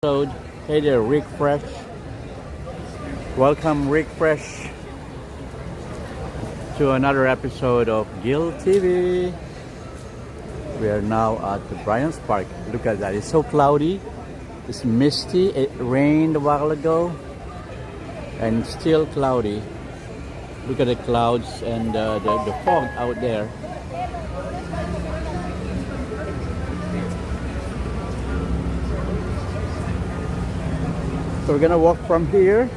episode. Hey there, Rick Fresh. Welcome, Rick Fresh, to another episode of Guild TV. We are now at the Bryant Park. Look at that, it's so cloudy. It's misty. It rained a while ago and it's still cloudy. Look at the clouds and the fog out there. So we're gonna walk from here.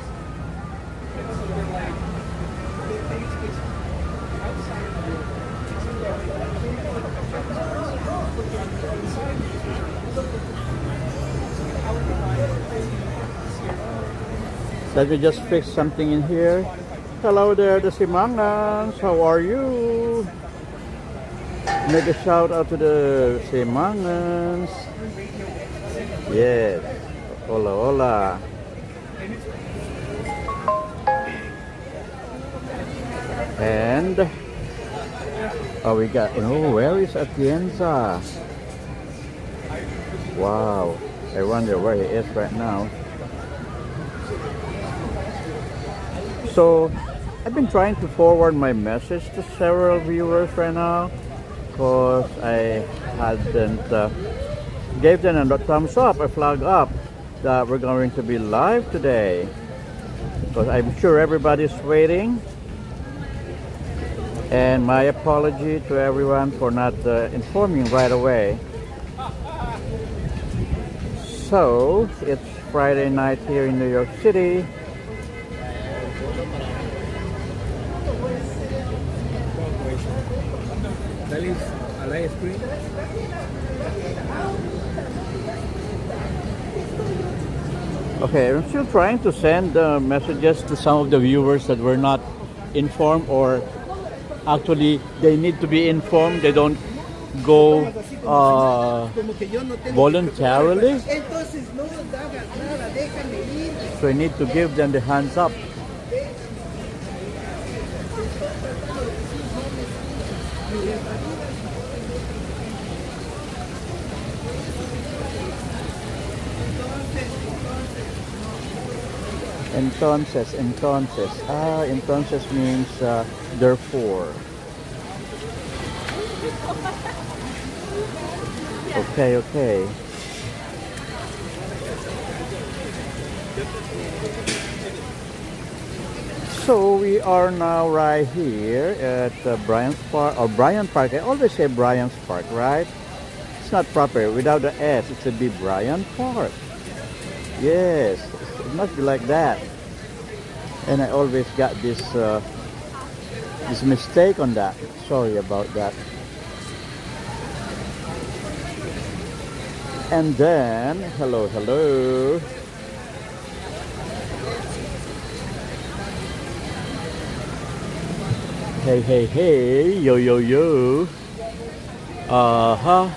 Let me just fix something in here. Hello there, the Simangans. How are you? Make a shout out to the Simangans. Yes. Hola, hola. And we got, where is Atienza? Wow, I wonder where he is right now. So I've been trying to forward my message to several viewers right now because I hadn't gave them a thumbs up, a flag up that we're going to be live today, because I'm sure everybody's waiting. And my apology to everyone for not informing right away. So it's Friday night here in New York City. Okay, I'm still trying to send messages to some of the viewers that were not informed, or actually they need to be informed. They don't go voluntarily. So I need to give them the hands up. Entonces. Entonces means therefore. Okay. So we are now right here at Bryant Park, or Bryant Park. I always say Bryant Park, right? It's not proper. Without the S, it should be Bryant Park. Yes, it must be like that. And I always got this mistake on that. Sorry about that. And then, hello. Hey, yo. Uh-huh.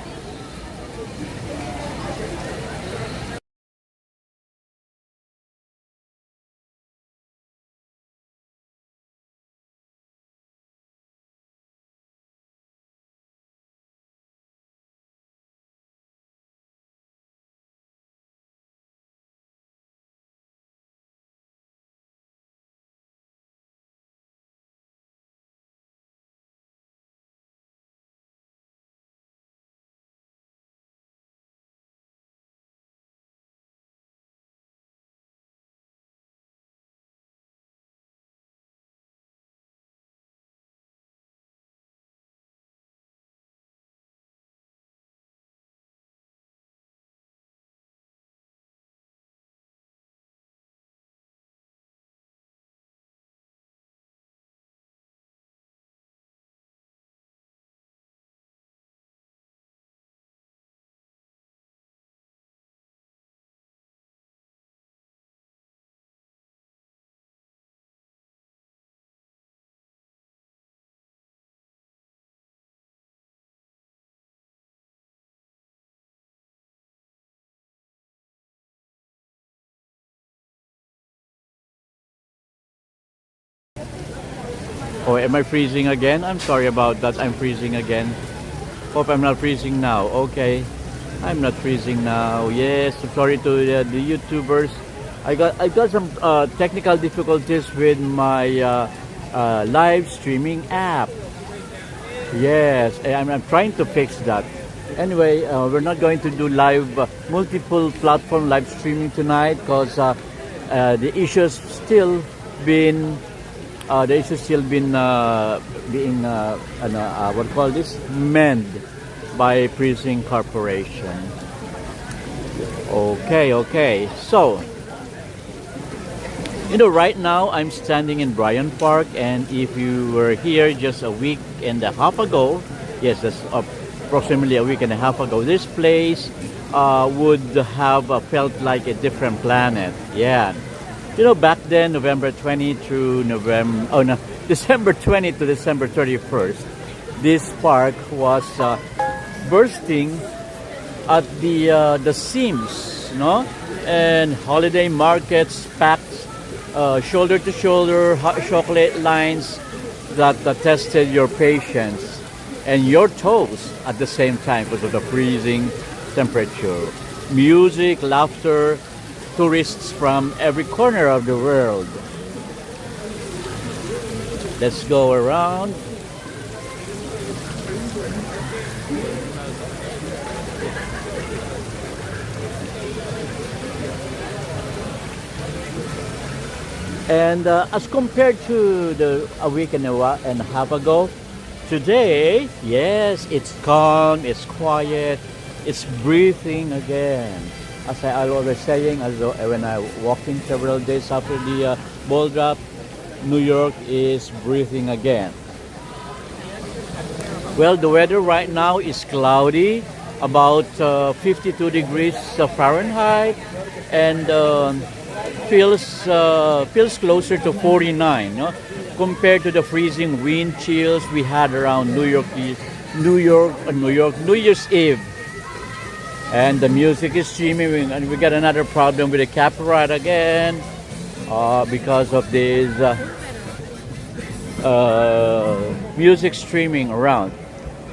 Oh, am I freezing again? I'm sorry about that. I'm freezing again. Hope I'm not freezing now. Okay. I'm not freezing now. Yes, I'm sorry to the YouTubers. I got some technical difficulties with my live streaming app. Yes, I'm trying to fix that. Anyway, we're not going to do live multiple platform live streaming tonight because the issues still been being what do you call this, mend by Freezing Corporation. Okay. So, right now I'm standing in Bryant Park, and if you were here just a week and a half ago, yes, that's approximately a week and a half ago, this place would have felt like a different planet. Yeah. Back then, November 20 through December 20 to December 31st, this park was bursting at the seams, and holiday markets packed shoulder to shoulder, hot chocolate lines that tested your patience and your toes at the same time because of the freezing temperature. Music, laughter, tourists from every corner of the world. Let's go around. And as compared to a week and a half ago, today, yes, it's calm, it's quiet, it's breathing again. As I was saying, when I walked in several days after the ball drop, New York is breathing again. Well, the weather right now is cloudy, about 52 degrees Fahrenheit, and feels closer to 49, no? Compared to the freezing wind chills we had around New Year's Eve. And the music is streaming, and we got another problem with the copyright again because of this music streaming around.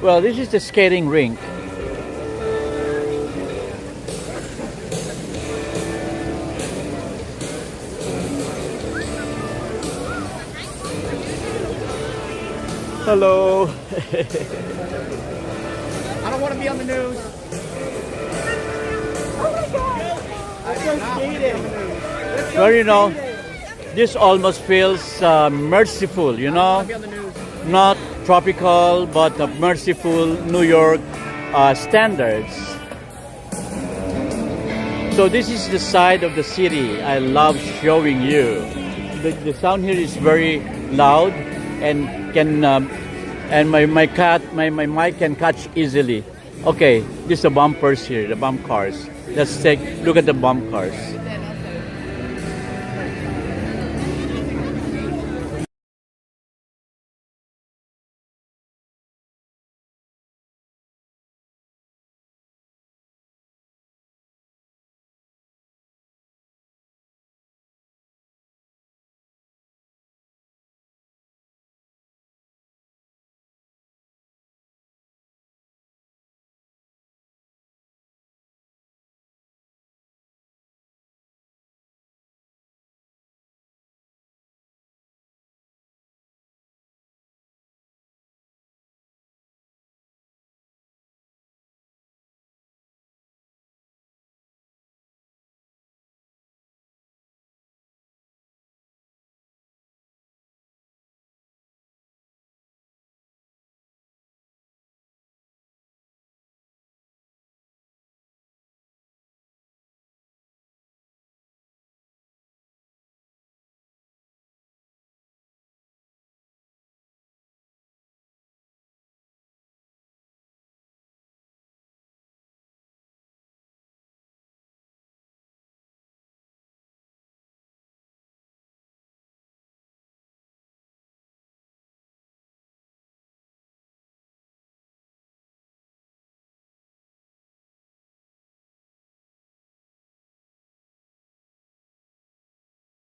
Well, this is the skating rink. Hello. I don't want to be on the news. Well, this almost feels merciful, not tropical, but merciful New York standards. So this is the side of the city I love showing you. The sound here is very loud and can and my mic can catch easily. Okay, this is the bumpers here, the bump cars. Let's take a look at the bump cars.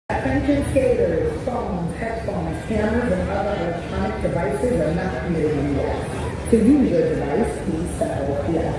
Attention skaters, phones, headphones, cameras, and other electronic devices are not permitted in the U.S. To use your device, please settle yes.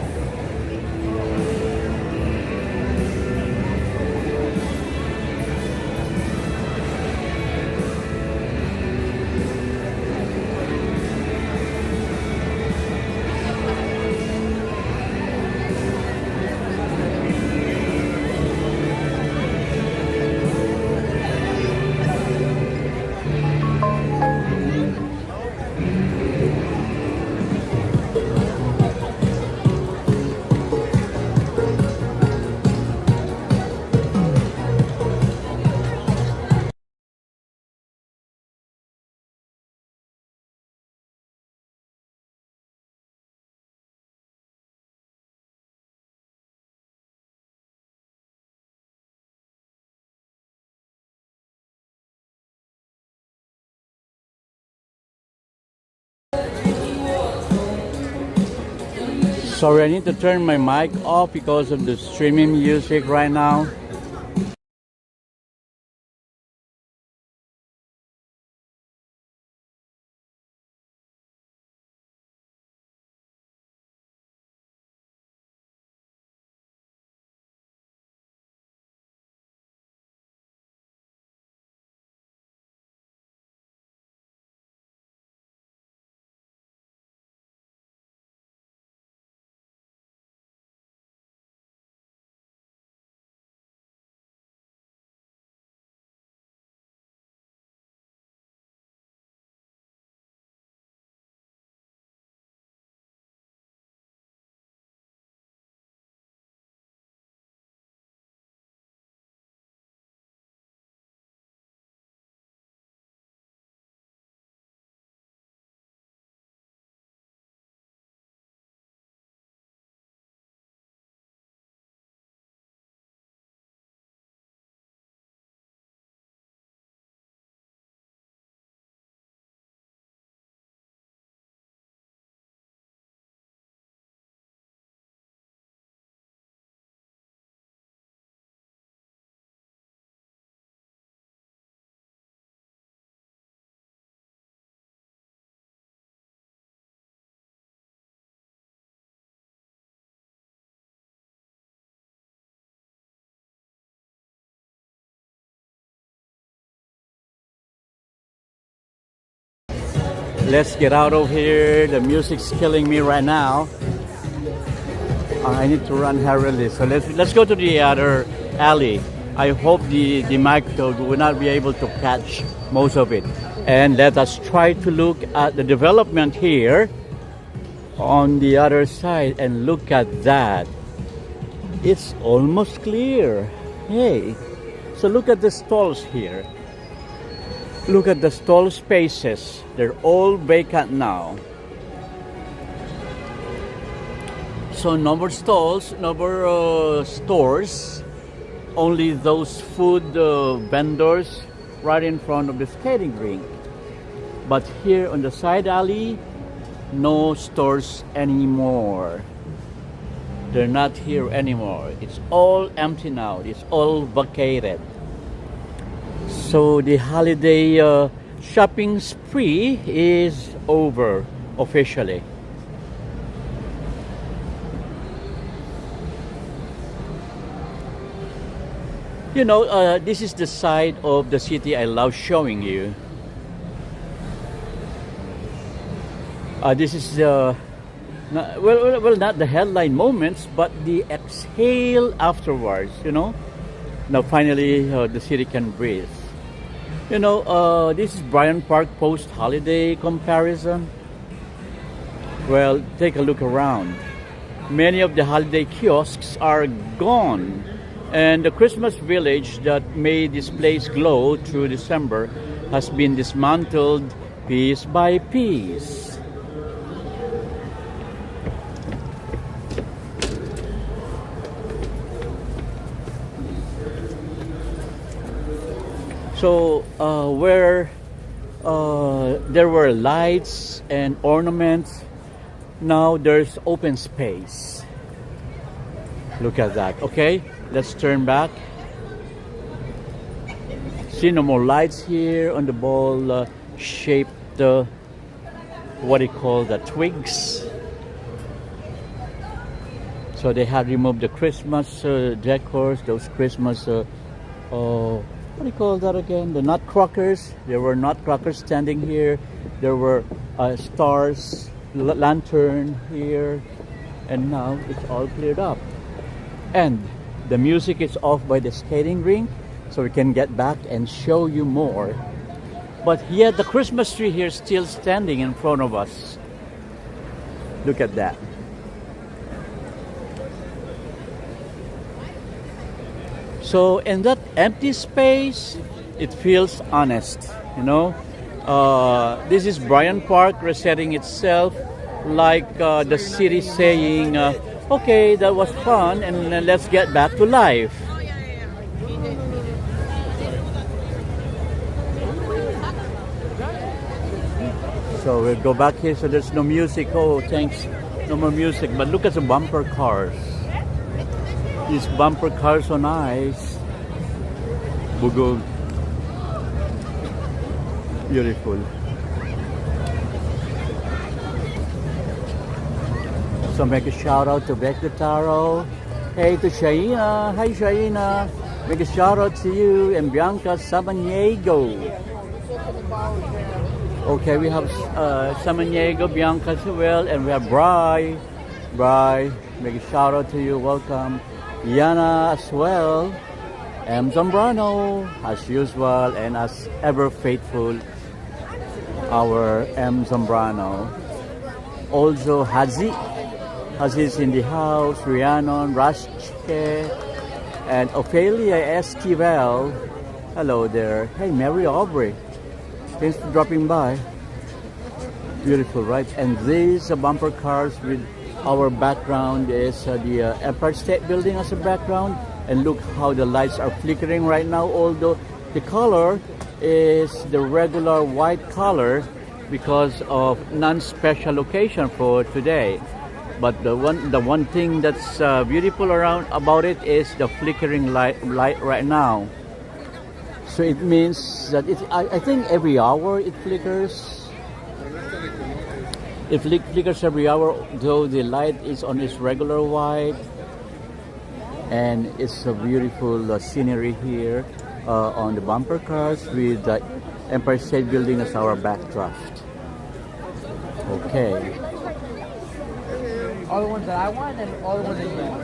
Sorry, I need to turn my mic off because of the streaming music right now. Let's get out of here. The music's killing me right now. I need to run hurriedly. So let's go to the other alley. I hope the mic will not be able to catch most of it. And let us try to look at the development here on the other side, and look at that. It's almost clear. Hey, so look at the stalls here. Look at the stall spaces. They're all vacant now. So no more stalls, no more stores. Only those food vendors right in front of the skating rink. But here on the side alley, no stores anymore. They're not here anymore. It's all empty now. It's all vacated. So the holiday shopping spree is over officially. You know, this is the side of the city I love showing you. This is not the headline moments, but the exhale afterwards. You know, now finally the city can breathe. You know, this is Bryant Park post-holiday comparison. Well, take a look around. Many of the holiday kiosks are gone, and the Christmas village that made this place glow through December has been dismantled piece by piece. So where there were lights and ornaments, now there's open space. Look at that. Okay, let's turn back. See, no more lights here on the ball shaped what do you call the twigs. So they had removed the Christmas decors, those Christmas what do you call that again? The nutcrackers. There were nutcrackers standing here. There were stars, lantern here, and now it's all cleared up. And the music is off by the skating rink, so we can get back and show you more. But yet the Christmas tree here is still standing in front of us. Look at that. So in that empty space, it feels honest, you know. This is Bryant Park resetting itself, like the city saying, okay, that was fun, and let's get back to life. So we'll go back here, so there's no music. Oh, thanks No more music, but look at the bumper cars. These bumper cars are nice. Bugog. Beautiful. So make a shout out to Beck the Taro. Hey to Shaina. Hi Shaina. Make a shout out to you and Bianca Samaniego. Okay, we have Samaniego, Bianca as well, and we have Bry. Bry, make a shout out to you. Welcome. Yana as well. M. Zambrano as usual, and as ever faithful, our M. Zambrano. Also Hazi. Hazi's in the house. Rhiannon, Rashke, and Ophelia Esquivel. Hello there. Hey, Mary Aubrey. Thanks for dropping by. Beautiful, right? And these bumper cars with our background is the Empire State Building as a background. And look how the lights are flickering right now, although the color is the regular white color because of non-special occasion for today. But the one thing that's beautiful about it is the flickering light right now. So it means that I think every hour it flickers. It flickers every hour, though the light is on its regular white. And it's a beautiful scenery here on the bumper cars with the Empire State Building as our backdraft. Okay. All the ones that I want and all the ones that you want.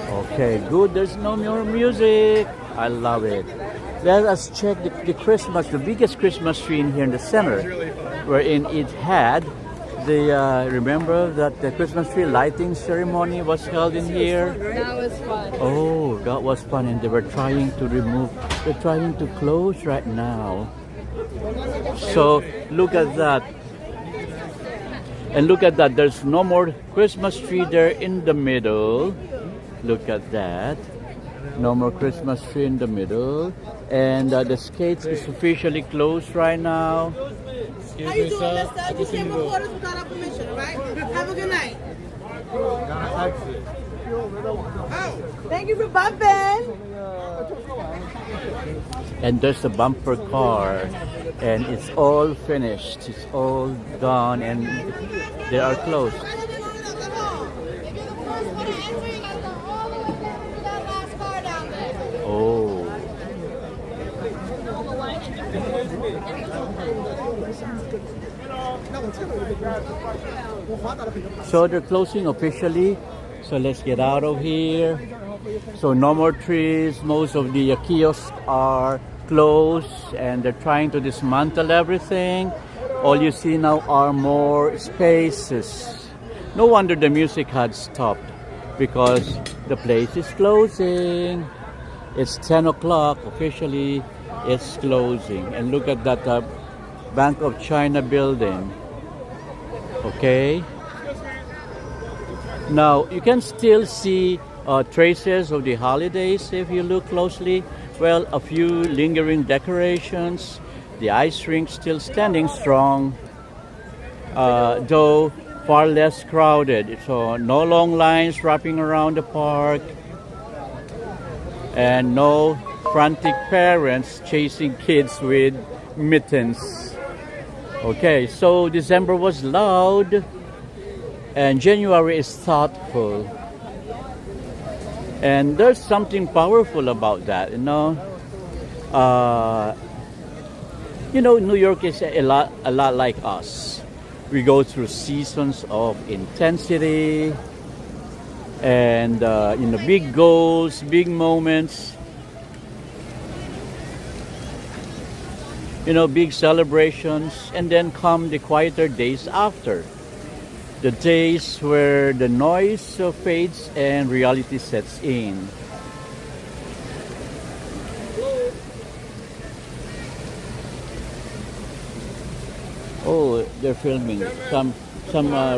Okay, good. There's no more music. I love it. Let us check the Christmas, the biggest Christmas tree in here in the center, wherein it had the, remember that the Christmas tree lighting ceremony was held in here? That was fun. Oh, that was fun, and they were trying to close right now. So look at that. And look at that, there's no more Christmas tree there in the middle. Look at that. No more Christmas tree in the middle. And the skates is officially closed right now. How you doing, mister? You came before us without our permission, all right? Have a good night. Thank you for bumping. And there's a bumper car, and it's all finished. It's all done, and they are closed. Oh. So they're closing officially. So let's get out of here. So no more trees. Most of the kiosks are closed, and they're trying to dismantle everything. All you see now are more spaces. No wonder the music had stopped, because the place is closing. It's 10 o'clock officially. It's closing. And look at that Bank of China building. Okay. Now you can still see traces of the holidays if you look closely. Well, a few lingering decorations. The ice rink still standing strong, though far less crowded. So no long lines wrapping around the park, and no frantic parents chasing kids with mittens. Okay, so December was loud, and January is thoughtful. And there's something powerful about that, you know. New York is a lot like us. We go through seasons of intensity, and big goals, big moments. Big celebrations, and then come the quieter days after. The days where the noise fades and reality sets in. Oh, they're filming. Some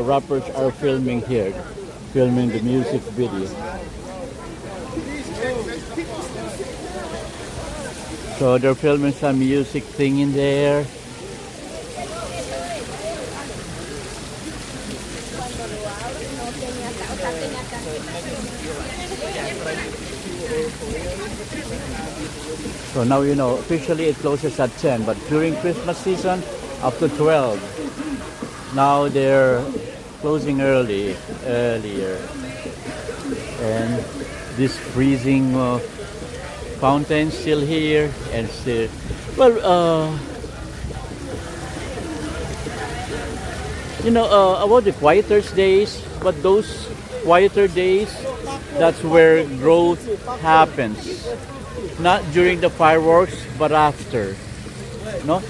rappers are filming here, filming the music video. So they're filming some music thing in there. So now you know, officially it closes at 10, but during Christmas season, up to 12. Now they're closing earlier. And this freezing fountain still here and still, well, you know, about the quieter days, but those quieter days, that's where growth happens. Not during the fireworks, but after. No?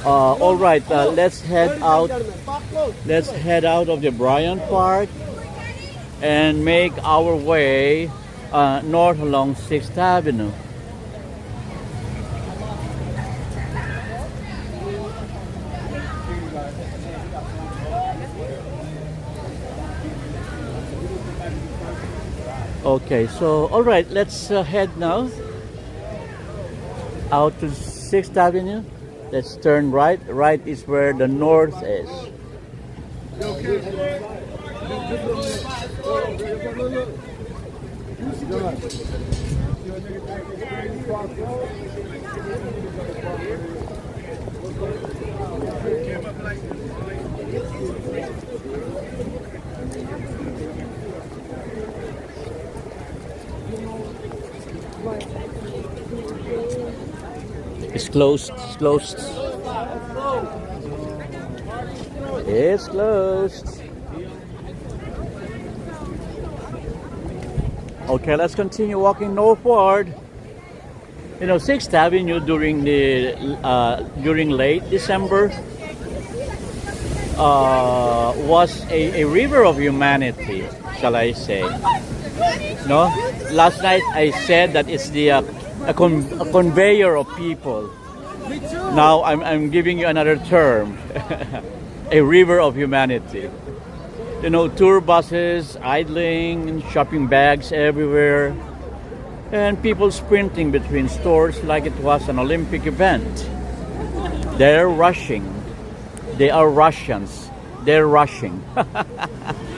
All right, let's head out. Let's head out of the Bryant Park and make our way north along 6th Avenue. Okay, so all right, let's head now out to 6th Avenue. Let's turn right. Right is where the north is. It's closed. It's closed. It's closed. Okay, let's continue walking northward. You know, 6th Avenue during the during late December was a river of humanity, shall I say? No, last night I said that it's the a conveyor of people. Now I'm giving you another term, a river of humanity. You know, tour buses idling, shopping bags everywhere, and people sprinting between stores like it was an Olympic event. They're rushing. They are Russians. They're rushing.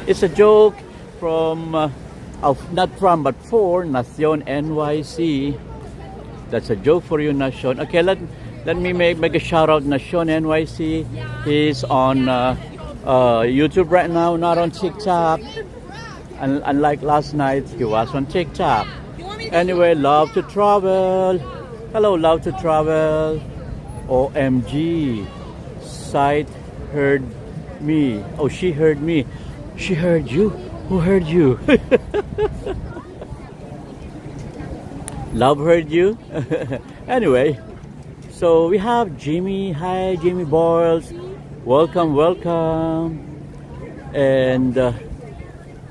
It's a joke from, not from, but for Nacion NYC. That's a joke for you, Nacion. Okay, let me make a shout out, Nacion NYC. He's on YouTube right now, not on TikTok. And unlike last night, he was on TikTok. Anyway, love to travel. Hello, love to travel. OMG. Sight heard me. Oh, she heard me. She heard you. Who heard you? Love heard you. Anyway, so we have Jimmy. Hi, Jimmy Boyles. Welcome, welcome. And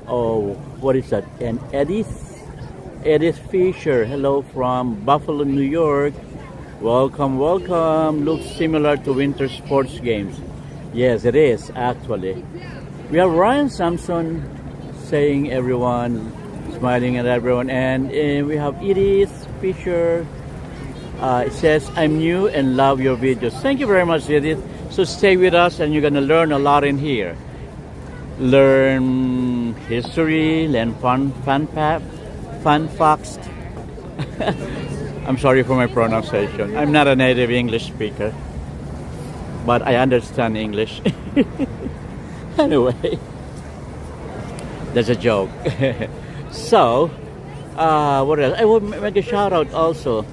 oh, what is that? And Edith Fisher. Hello from Buffalo, New York. Welcome, welcome. Looks similar to winter sports games. Yes, it is actually. We have Ryan Sampson saying everyone, smiling at everyone, and we have Edith Fisher. It says, I'm new and love your videos. Thank you very much, Edith. So stay with us and you're gonna learn a lot in here. Learn history, learn fun facts. I'm sorry for my pronunciation. I'm not a native English speaker, but I understand English. Anyway, that's a joke. So, what else? I will make a shout out also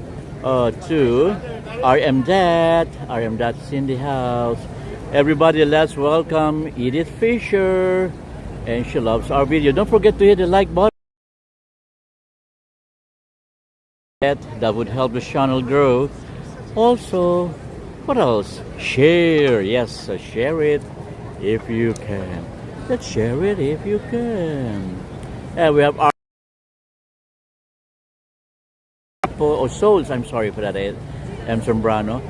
to RM Dad's in the house. Everybody, let's welcome Edith Fisher, and she loves our video. Don't forget to hit the like button. That would help the channel grow. Also, what else? Share. Yes, share it if you can. Let's share it if you can. And we have our Souls. I'm sorry for that. M. Sombrano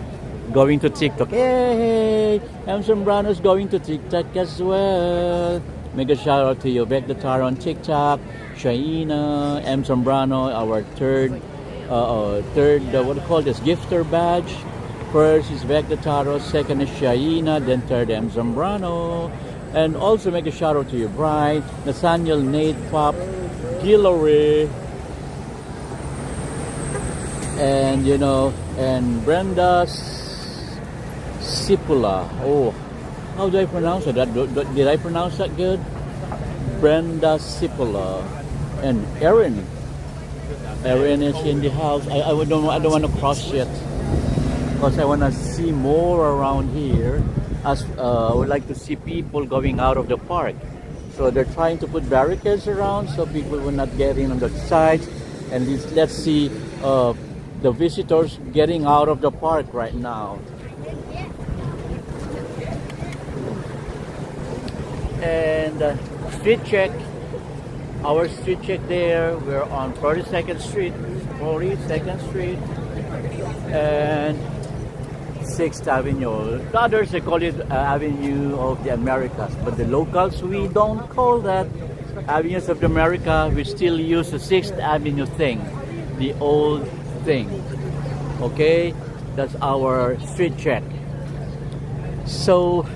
going to TikTok. Hey, M. Sombrano's going to TikTok as well. Make a shout out to you, Beck the Tar on TikTok, Shaina, M. Sombrano, our third Third, what do you call this? Gifter badge. First is Vector Taro, second is Shaina, then third M. Zambrano. And also make a shout out to you, Brian, Nathaniel, Nate, Pop, Hillary, and and Brenda Sipula. Oh, how do I pronounce it? Did I pronounce that good? Brenda Sipula. And Erin. Erin is in the house. I don't want to cross yet, because I want to see more around here. As I would like to see people going out of the park. So they're trying to put barricades around so people will not get in on the sides. And let's see the visitors getting out of the park right now. And street check. Our street check there. We're on 42nd Street. 42nd Street. And 6th Avenue. The others, they call it Avenue of the Americas. But the locals, we don't call that Avenues of the America. We still use the 6th Avenue thing. The old thing. Okay? That's our street check. So,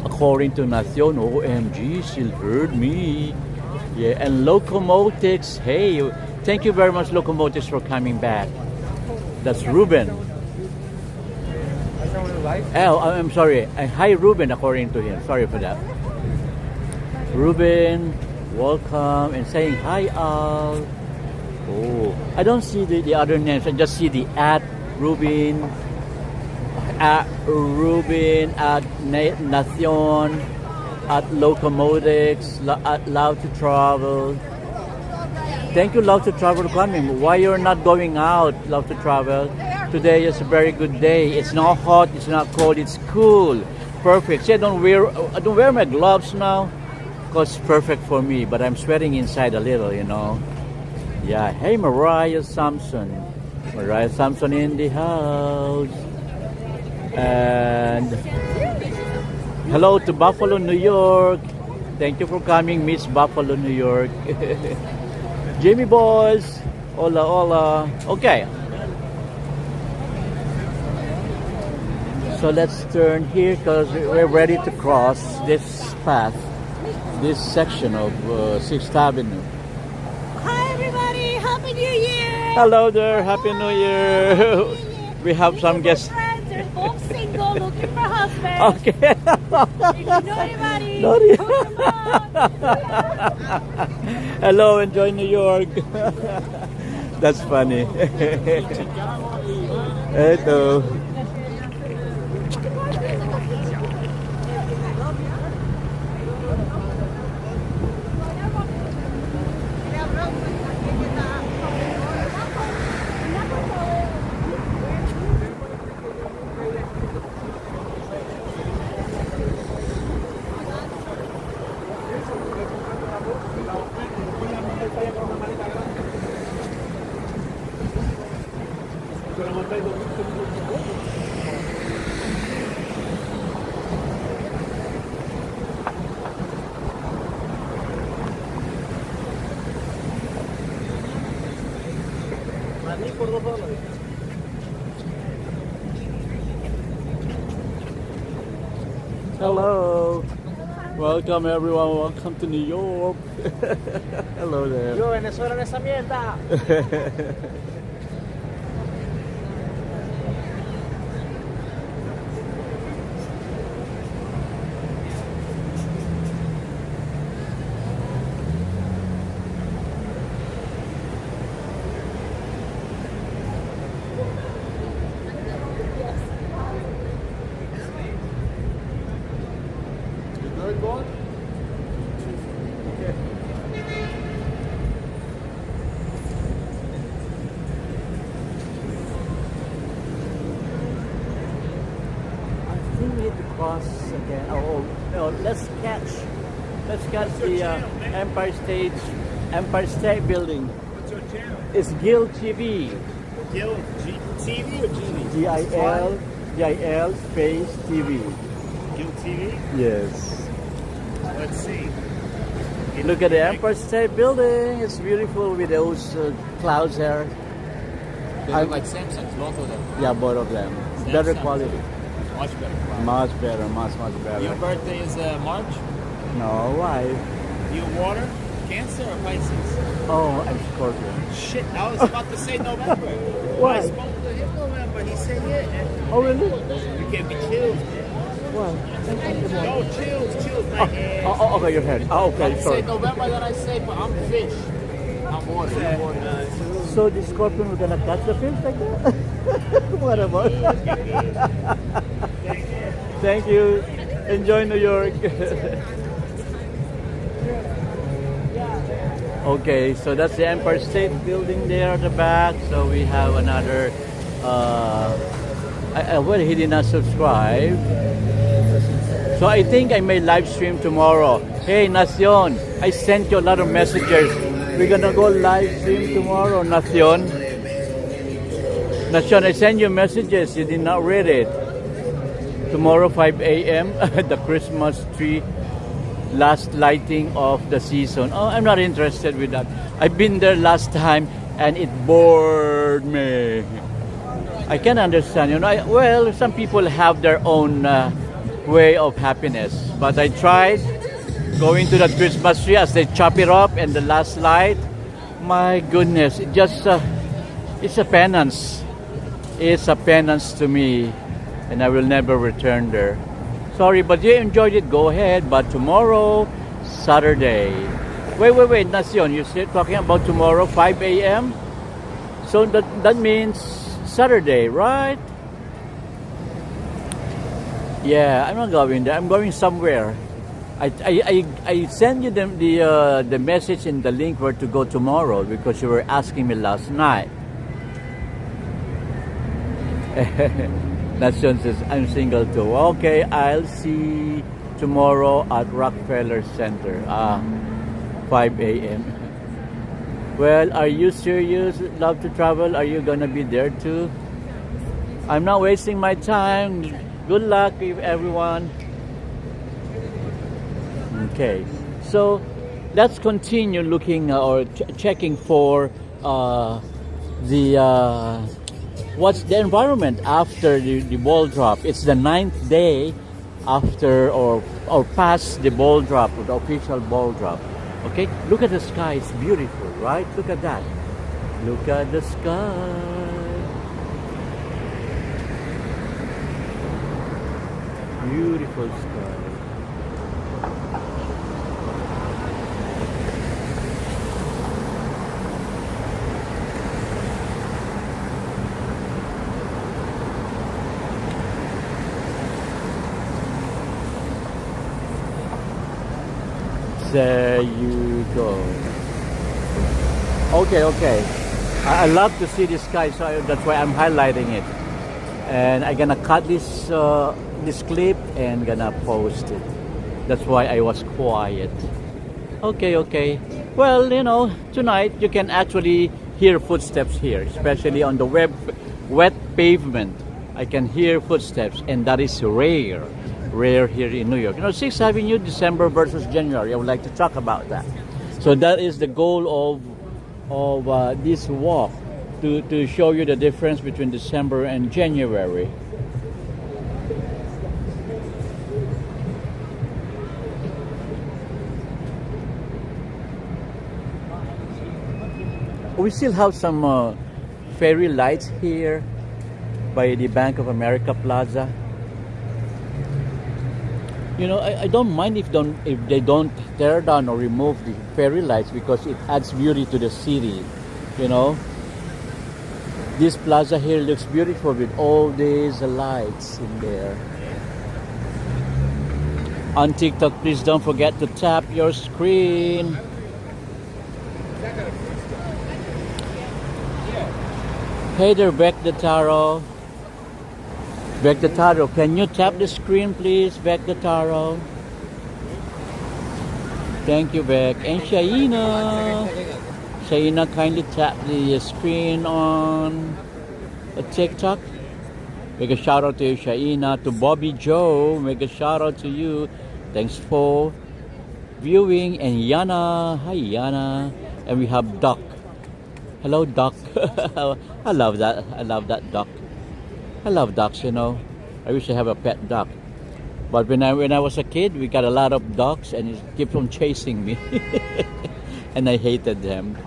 according to Nacion, OMG, still heard me. Yeah, and Locomotives, hey, thank you very much, Locomotives, for coming back. That's Ruben. Oh, I'm sorry. Hi, Ruben, according to him. Sorry for that. Ruben, welcome, and saying hi, Al. Oh, I don't see the other names. I just see the @Ruben, @Ruben, @Nacion, @Locomotives, @Love to Travel. Thank you, Love to Travel, for coming. Why you're not going out, Love to Travel? Today is a very good day. It's not hot, it's not cold, it's cool. Perfect. See, I don't wear my gloves now, because it's perfect for me, but I'm sweating inside a little, Yeah, hey, Mariah Sampson. Mariah Sampson in the house. And hello to Buffalo, New York. Thank you for coming, Miss Buffalo, New York. Jimmy Boys. Hola, hola. Okay. So let's turn here because we're ready to cross this path, this section of 6th Avenue. Hi everybody, Happy New Year! Hello there, Happy New Year! We have some guests. Friends, they're both single, looking for husbands. Okay. If you know anybody, Not hook them up. Hello, enjoy New York. That's funny. Eto. Hello. Welcome everyone. Welcome to New York. Hello there. Yo, Venezuela en esa mierda. Again. Oh, let's catch the Empire State Building. What's your channel? It's Gil TV. Gil TV or GV? GIL space TV. Gil TV? Yes. Let's see. Look at the Empire State Building. It's beautiful with those clouds there. They look like Samsungs, both of them. Yeah, both of them. Better quality. Much better quality. Much better, much better. Your birthday is March? No, why? You water? Cancer or Pisces? Oh, I'm Scorpio. Shit, I was about to say November. Why? I spoke to him November. He said yeah. Oh, really? You can't be chills, man. Why? No, chills, my ass. Oh, okay, your head. Oh, okay, I sorry. say November, then I say, but I'm fish. I'm water. You're water. So the scorpion, we're gonna catch the fish like that? What about? Thank you. Enjoy New York. Okay, so that's the Empire State Building there at the back. So we have another. Well, he did not subscribe. So I think I may live stream tomorrow. Hey, Nacion, I sent you a lot of messages. We're gonna go live stream tomorrow, Nacion. Nacion, I sent you messages. You did not read it. Tomorrow, 5 a.m., the Christmas tree last lighting of the season. Oh, I'm not interested with that. I've been there last time and it bored me. I can understand, well, some people have their own way of happiness, but I tried going to that Christmas tree as they chop it up and the last light. My goodness, it just it's a penance. It's a penance to me, and I will never return there. Sorry, but you enjoyed it, go ahead. But tomorrow, Saturday. Wait, Nacion, you're still talking about tomorrow, 5 a.m.? So that means Saturday, right? Yeah, I'm not going there. I'm going somewhere. I sent you the message in the link where to go tomorrow because you were asking me last night. Nacion says, I'm single too. Okay, I'll see tomorrow at Rockefeller Center. 5 a.m. Well, are you serious? Love to travel? Are you gonna be there too? I'm not wasting my time. Good luck with everyone. Okay, so let's continue looking or checking for what's the environment after the ball drop. It's the 9th day after or past the ball drop, the official ball drop. Okay, look at the sky. It's beautiful, right? Look at that. Look at the sky. Beautiful sky. There you go. Okay. I love to see the sky, so that's why I'm highlighting it. And I'm gonna cut this clip and gonna post it. That's why I was quiet. Okay. Well, tonight you can actually hear footsteps here, especially on the wet pavement. I can hear footsteps, and that is rare here in New York. 6th Avenue, December versus January. I would like to talk about that. So that is the goal of this walk, to show you the difference between December and January. We still have some fairy lights here by the Bank of America Plaza. I don't mind if they don't tear down or remove the fairy lights because it adds beauty to the city. This plaza here looks beautiful with all these lights in there. On TikTok, please don't forget to tap your screen. Hey there, Beck the Taro. Beck the Taro, can you tap the screen, please, Beck the Taro? Thank you, Beck. And Shaina, kindly tap the screen on TikTok. Make a shout out to you, Shaina. To Bobby Joe, make a shout out to you. Thanks for viewing, and Yana. Hi, Yana. And we have Duck. Hello, Duck. I love that. I love that duck. I love ducks, you know. I wish I have a pet duck. But when I was a kid, we got a lot of ducks, and it kept on chasing me, and I hated them.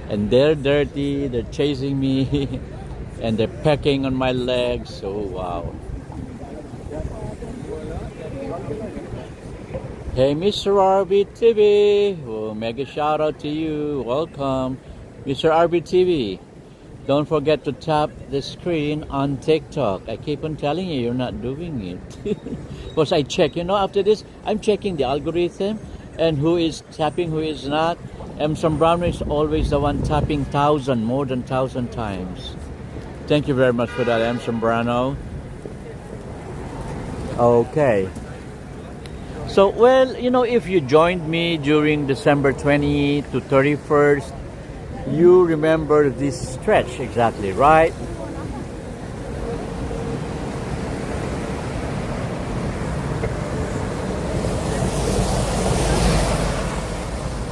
And they're dirty. They're chasing me, and they're pecking on my legs. So wow. Hey, Mr. RBTV. Oh, mega shout out to you. Welcome, Mr. RBTV. Don't forget to tap the screen on TikTok. I keep on telling you, you're not doing it. Because I check, you know, after this, I'm checking the algorithm and who is tapping, who is not. Sombrano is always the one tapping more than 1,000 times. Thank you very much for that, Sombrano. Okay. So, well, you know, if you joined me during December 20 to 31st, you remember this stretch exactly, right?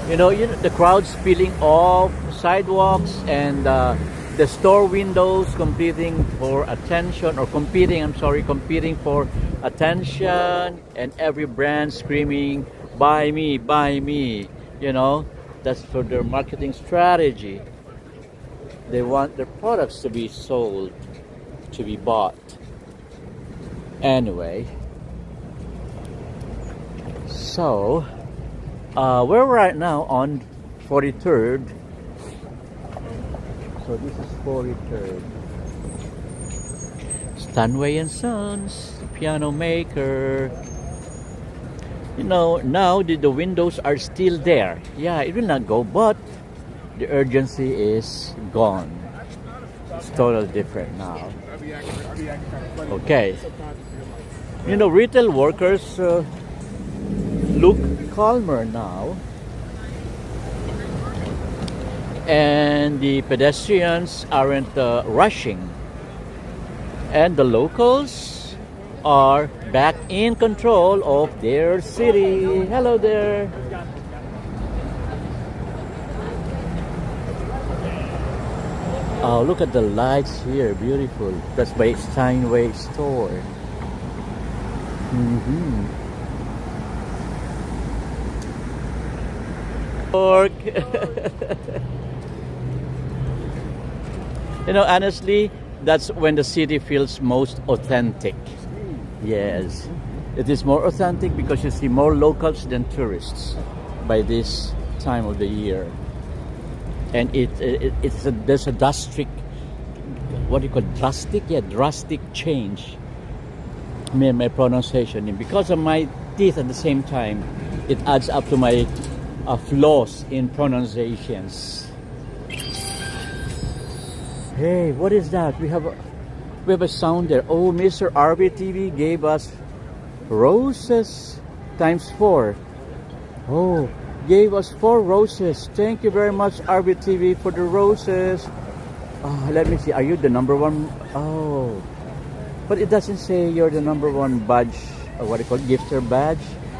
You know, the crowd spilling off sidewalks and the store windows competing for attention, or competing for attention, and every brand screaming, buy me, you know. That's for their marketing strategy. They want their products to be sold, to be bought. Anyway, so we're right now on 43rd. So this is 43rd. Stanway and Sons, the piano maker. You know, now the windows are still there. Yeah, it will not go, but the urgency is gone. It's totally different now. Okay. You know, retail workers look calmer now. And the pedestrians aren't rushing. And the locals are back in control of their city. Hello there. Oh, look at the lights here. Beautiful. That's by Steinway store. York. You know, honestly, that's when the city feels most authentic. Yes, it is more authentic because you see more locals than tourists by this time of the year. And there's a drastic, what do you call drastic? Yeah, drastic change in my pronunciation. And because of my teeth at the same time, it adds up to my flaws in pronunciations. Hey, what is that? We have a sound there. Oh, Mr. RBTV gave us roses times 4. Oh, gave us 4 roses. Thank you very much, RBTV, for the roses. Let me see. Are you the number 1? Oh, but it doesn't say you're the number 1 badge, or what do you call it, gifter badge.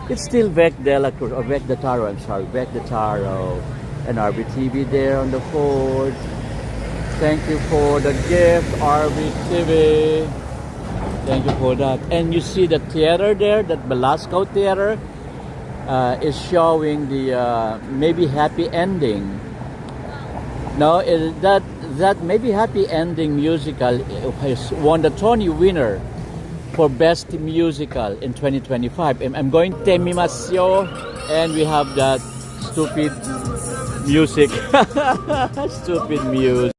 It's still Vec de la Cruz, or Vec de Taro. I'm sorry, Vec de Taro, and RBTV there on the board. Thank you for the gift, RBTV. Thank you for that. And you see the theater there, that Velasco Theater, is showing the Maybe Happy Ending. No, that Maybe Happy Ending musical has won the Tony winner for Best Musical in 2025. I'm going to Temimasyo, and we have that stupid music. Stupid music.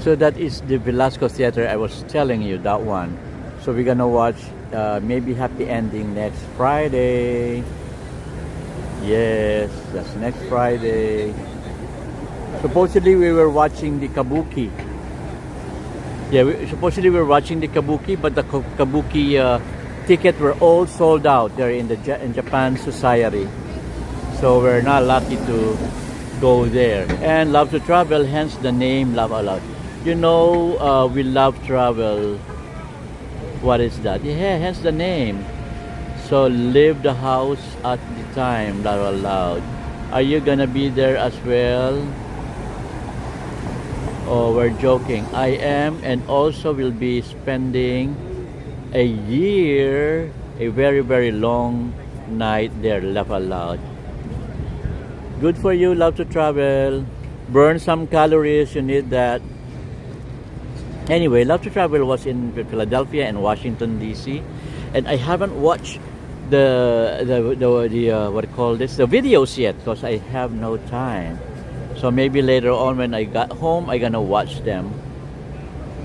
So that is the Velasco Theater I was telling you, that one. So we're gonna watch Maybe Happy Ending next Friday. Yes, that's next Friday. Supposedly we were watching the Kabuki. Yeah, supposedly we were watching the Kabuki, but the Kabuki tickets were all sold out there in Japan Society. So we're not lucky to go there. And love to travel, hence the name Love Aloud. You know, we love travel. What is that? Yeah, hence the name. So leave the house at the time, Love Aloud. Are you gonna be there as well? Oh, we're joking. I am, and also will be spending a year, a very, very long night there, Laugh Aloud. Good for you, love to travel. Burn some calories, you need that. Anyway, Love to Travel was in Philadelphia and Washington, D.C. And I haven't watched the what do you call this, the videos yet, because I have no time. So maybe later on when I got home, I'm gonna watch them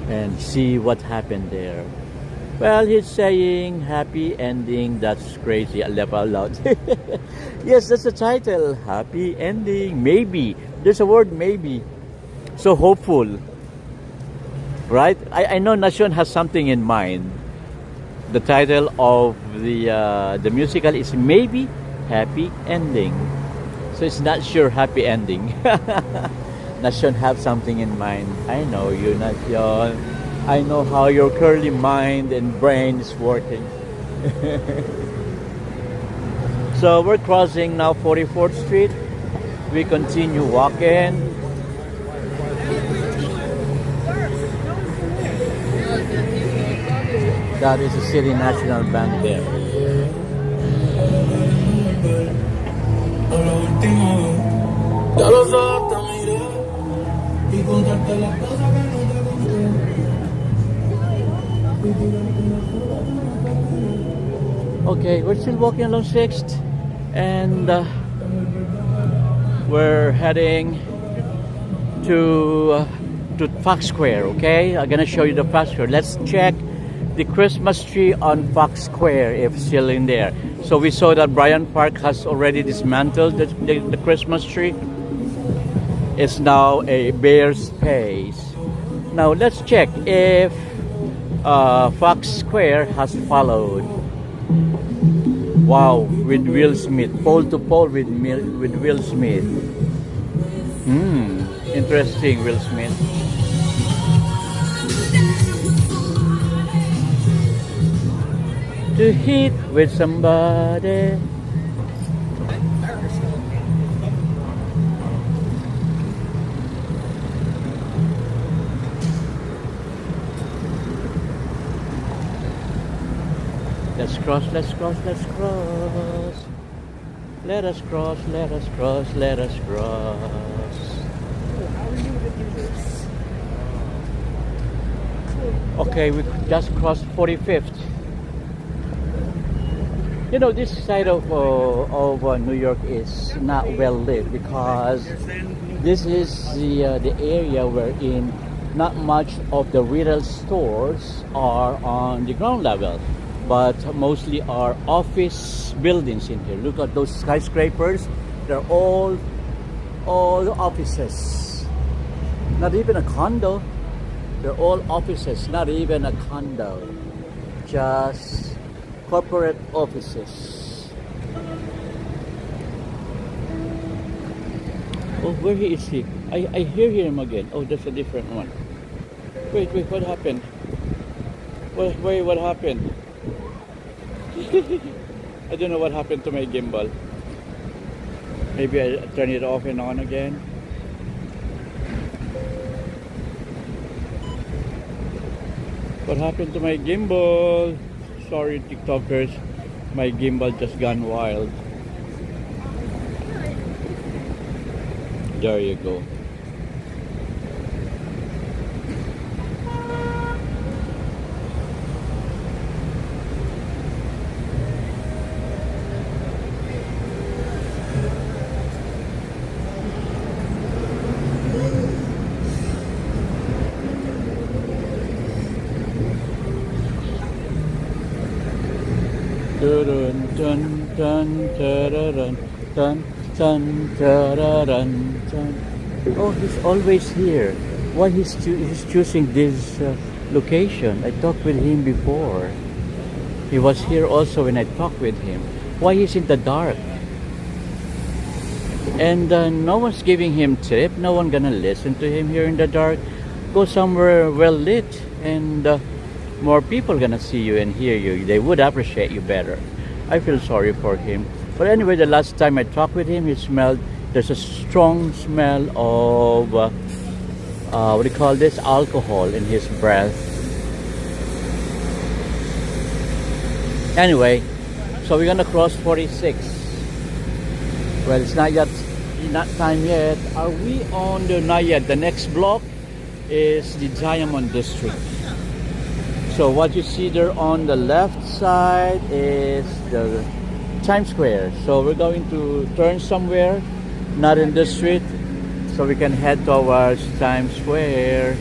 and see what happened there. Well, he's saying happy ending. That's crazy. I laugh out loud. Yes, that's the title. Happy ending. Maybe. There's a word maybe. So hopeful. Right? I know Nation has something in mind. The title of the musical is maybe happy ending. So it's not sure happy ending. Nation have something in mind. I know you, Nation. I know how your curly mind and brain is working. So we're crossing now 44th Street. We continue walking. That is the City National Bank there. Okay, we're still walking along 6th and we're heading to Fox Square, okay? I'm gonna show you the Fox Square. Let's check the Christmas tree on Fox Square if it's still in there. So we saw that Bryant Park has already dismantled the Christmas tree. It's now a bare space. Now let's check if Fox Square has followed. Wow, with Will Smith, pole to pole with Will Smith. Interesting, Will Smith. To hit with somebody. Let's cross, let's cross, let's cross. Let us cross, let us cross, let us cross. Okay, we just crossed 45th. You know, this side of New York is not well lit because this is the area wherein not much of the retail stores are on the ground level, but mostly are office buildings in here. Look at those skyscrapers. They're all offices. Not even a condo. They're all offices, not even a condo. Just corporate offices. Oh, where is he? I hear him again. Oh, that's a different one. Wait, what happened? Wait, what happened? I don't know what happened to my gimbal. Maybe I turn it off and on again. What happened to my gimbal? Sorry, TikTokers. My gimbal just gone wild. There you go. Dun, dun, dun, dun, dun, dun, dun. Oh, he's always here. Why he's choosing this location? I talked with him before. He was here also when I talked with him. Why he's in the dark? And no one's giving him tip. No one gonna listen to him here in the dark. Go somewhere well lit, and more people gonna see you and hear you. They would appreciate you better. I feel sorry for him. But anyway, the last time I talked with him, he smelled. There's a strong smell of what do you call this? Alcohol in his breath. Anyway, so we're gonna cross 46. Well, it's not yet, not time yet. Are we on the, not yet. The next block is the Diamond District. So what you see there on the left side is the Times Square. So we're going to turn somewhere, not in this street, so we can head towards Times Square.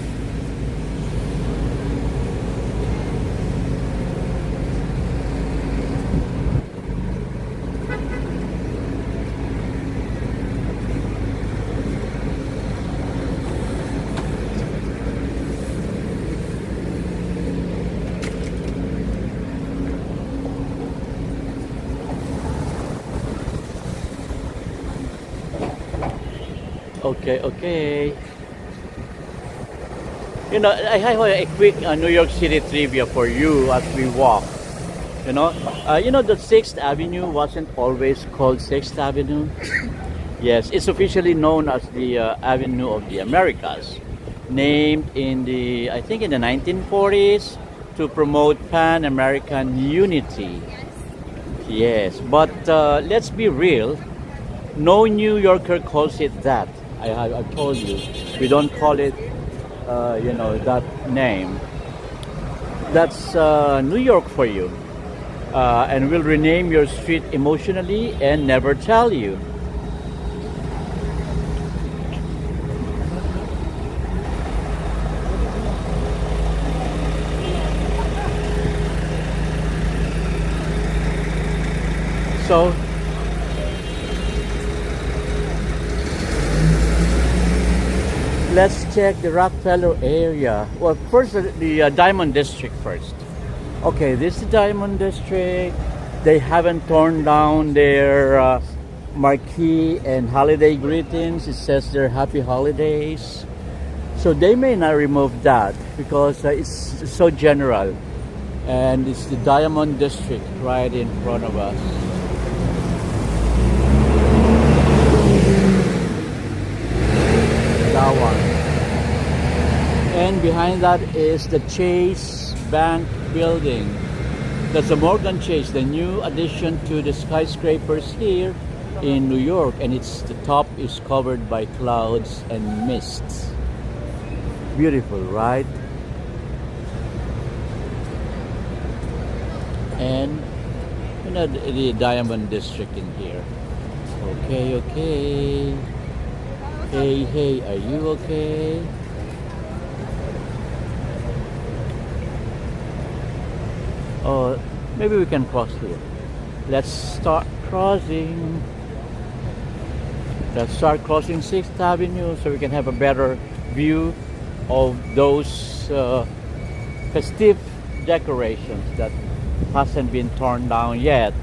Okay. You know, I have a quick New York City trivia for you as we walk. You know, the 6th Avenue wasn't always called 6th Avenue. Yes, it's officially known as the Avenue of the Americas, named in the, I think in the 1940s to promote Pan-American unity. Yes, but let's be real, no New Yorker calls it that. I've told you, we don't call it, that name. That's New York for you. And we'll rename your street emotionally and never tell you. So, let's check the Rockefeller area. Well, first the Diamond District first. Okay, this is the Diamond District. They haven't torn down their marquee and holiday greetings. It says they're happy holidays. So they may not remove that because it's so general. And it's the Diamond District right in front of us. That one. And behind that is the Chase Bank building. That's the Morgan Chase, the new addition to the skyscrapers here in New York, and the top is covered by clouds and mists. Beautiful, right? And the Diamond District in here. Okay. Hey, are you okay? Oh, maybe we can cross here. Let's start crossing. Let's start crossing 6th Avenue so we can have a better view of those festive decorations that hasn't been torn down yet.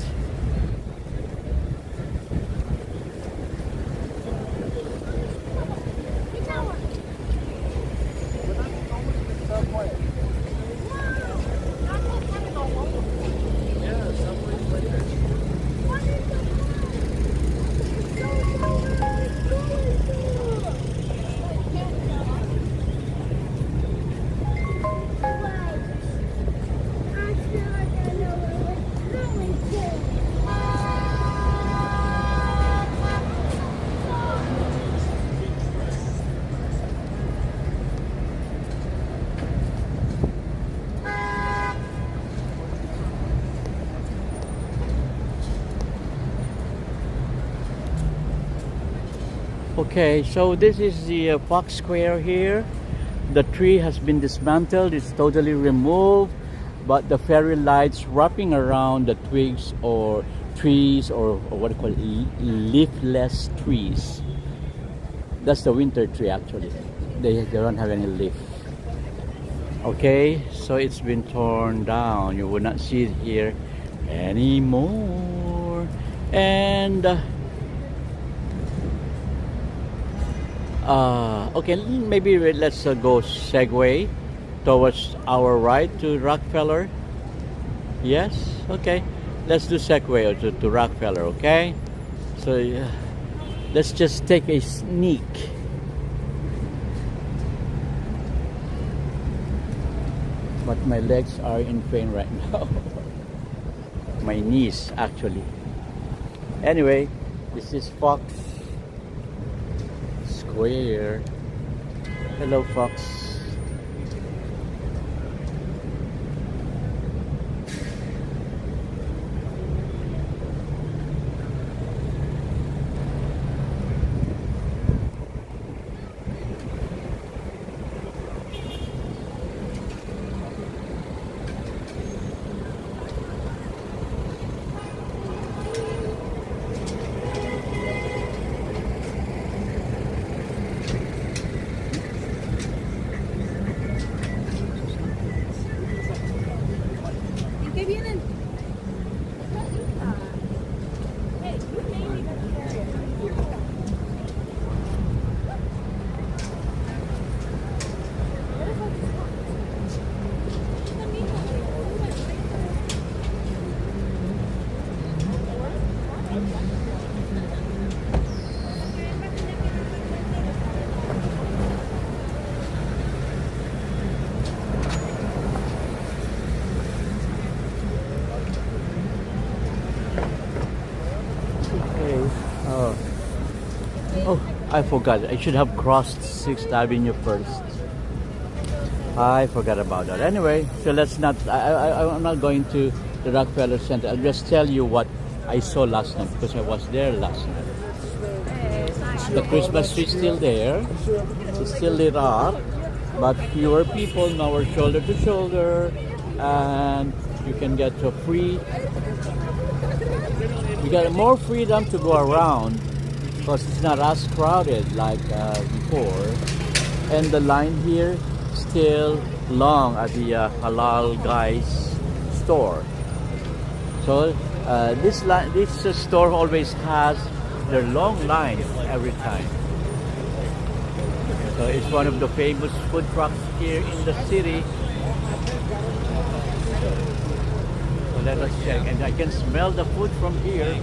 Okay, so this is the Fox Square here. The tree has been dismantled, it's totally removed, but the fairy lights wrapping around the twigs or trees or what do you call it, leafless trees. That's the winter tree actually. They don't have any leaf. Okay, so it's been torn down. You will not see it here anymore. And Okay, maybe let's go segue towards our ride to Rockefeller. Yes, okay. Let's do segue to Rockefeller, okay? So let's just take a sneak. But my legs are in pain right now. My knees, actually. Anyway, this is Fox Square. Hello, Fox. ¿Qué vienen? Oh, I forgot. I should have crossed 6th Avenue first. I forgot about that. Anyway, so let's not. I'm not going to the Rockefeller Center. I'll just tell you what I saw last night because I was there last night. The Christmas tree is still there. It's still lit up, but fewer people now are shoulder to shoulder, and you can get a free. You got more freedom to go around because it's not as crowded like before, and the line here still long at the halal guys store. So this store always has their long line every time. So it's one of the famous food trucks here in the city. So let us check, and I can smell the food from here.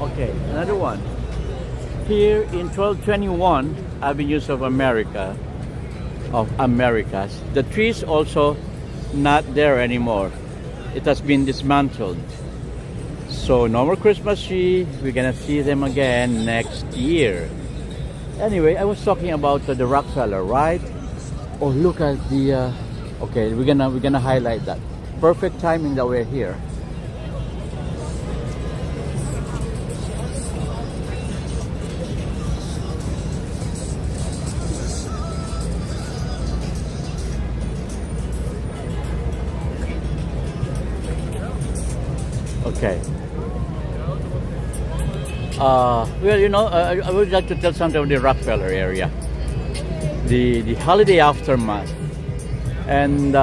Okay, another one. Here in 1221 Avenues of Americas, the trees also not there anymore. It has been dismantled. So no more Christmas tree. We're gonna see them again next year. Anyway, I was talking about the Rockefeller, right? Oh, look at the. Okay, we're gonna highlight that. Perfect timing that we're here. Okay. Well, you know, I would like to tell something about the Rockefeller area, the holiday aftermath, and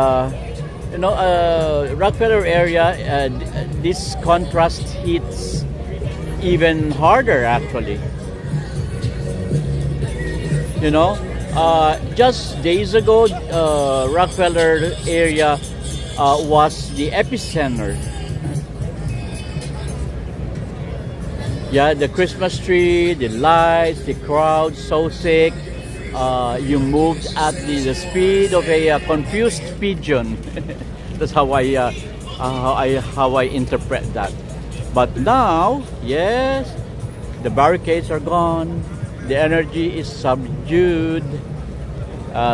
you know, Rockefeller area. This contrast hits even harder, actually. You know, just days ago, Rockefeller area was the epicenter. Yeah, the Christmas tree, the lights, the crowd so thick. You moved at the speed of a confused pigeon. That's how I interpret that. But now, yes, the barricades are gone. The energy is subdued.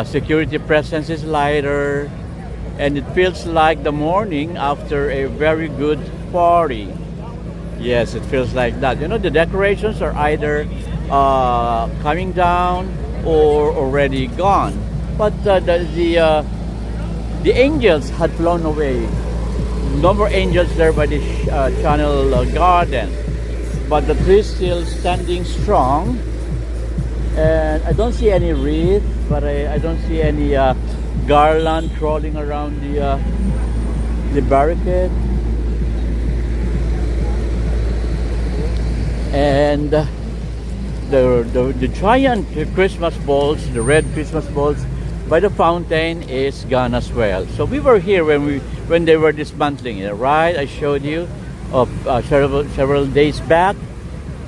Security presence is lighter, and it feels like the morning after a very good party. Yes, it feels like that. You know, the decorations are either coming down or already gone. But the angels had flown away. No more angels there by the Channel Garden. but the tree is still standing strong. And I don't see any wreath, but I don't see any garland crawling around the barricade. And the giant Christmas balls, the red Christmas balls by the fountain is gone as well. So we were here when they were dismantling it, right? I showed you of several days back.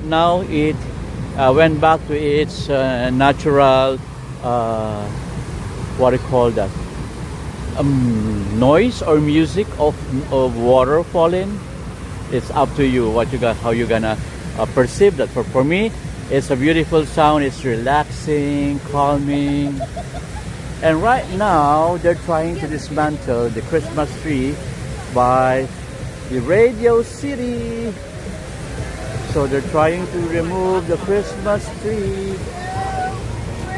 Now it went back to its natural, what do you call that? Noise or music of water falling. It's up to you how you gonna perceive that. For me, it's a beautiful sound. It's relaxing, calming. And right now, they're trying to dismantle the Christmas tree by the Radio City. So they're trying to remove the Christmas tree.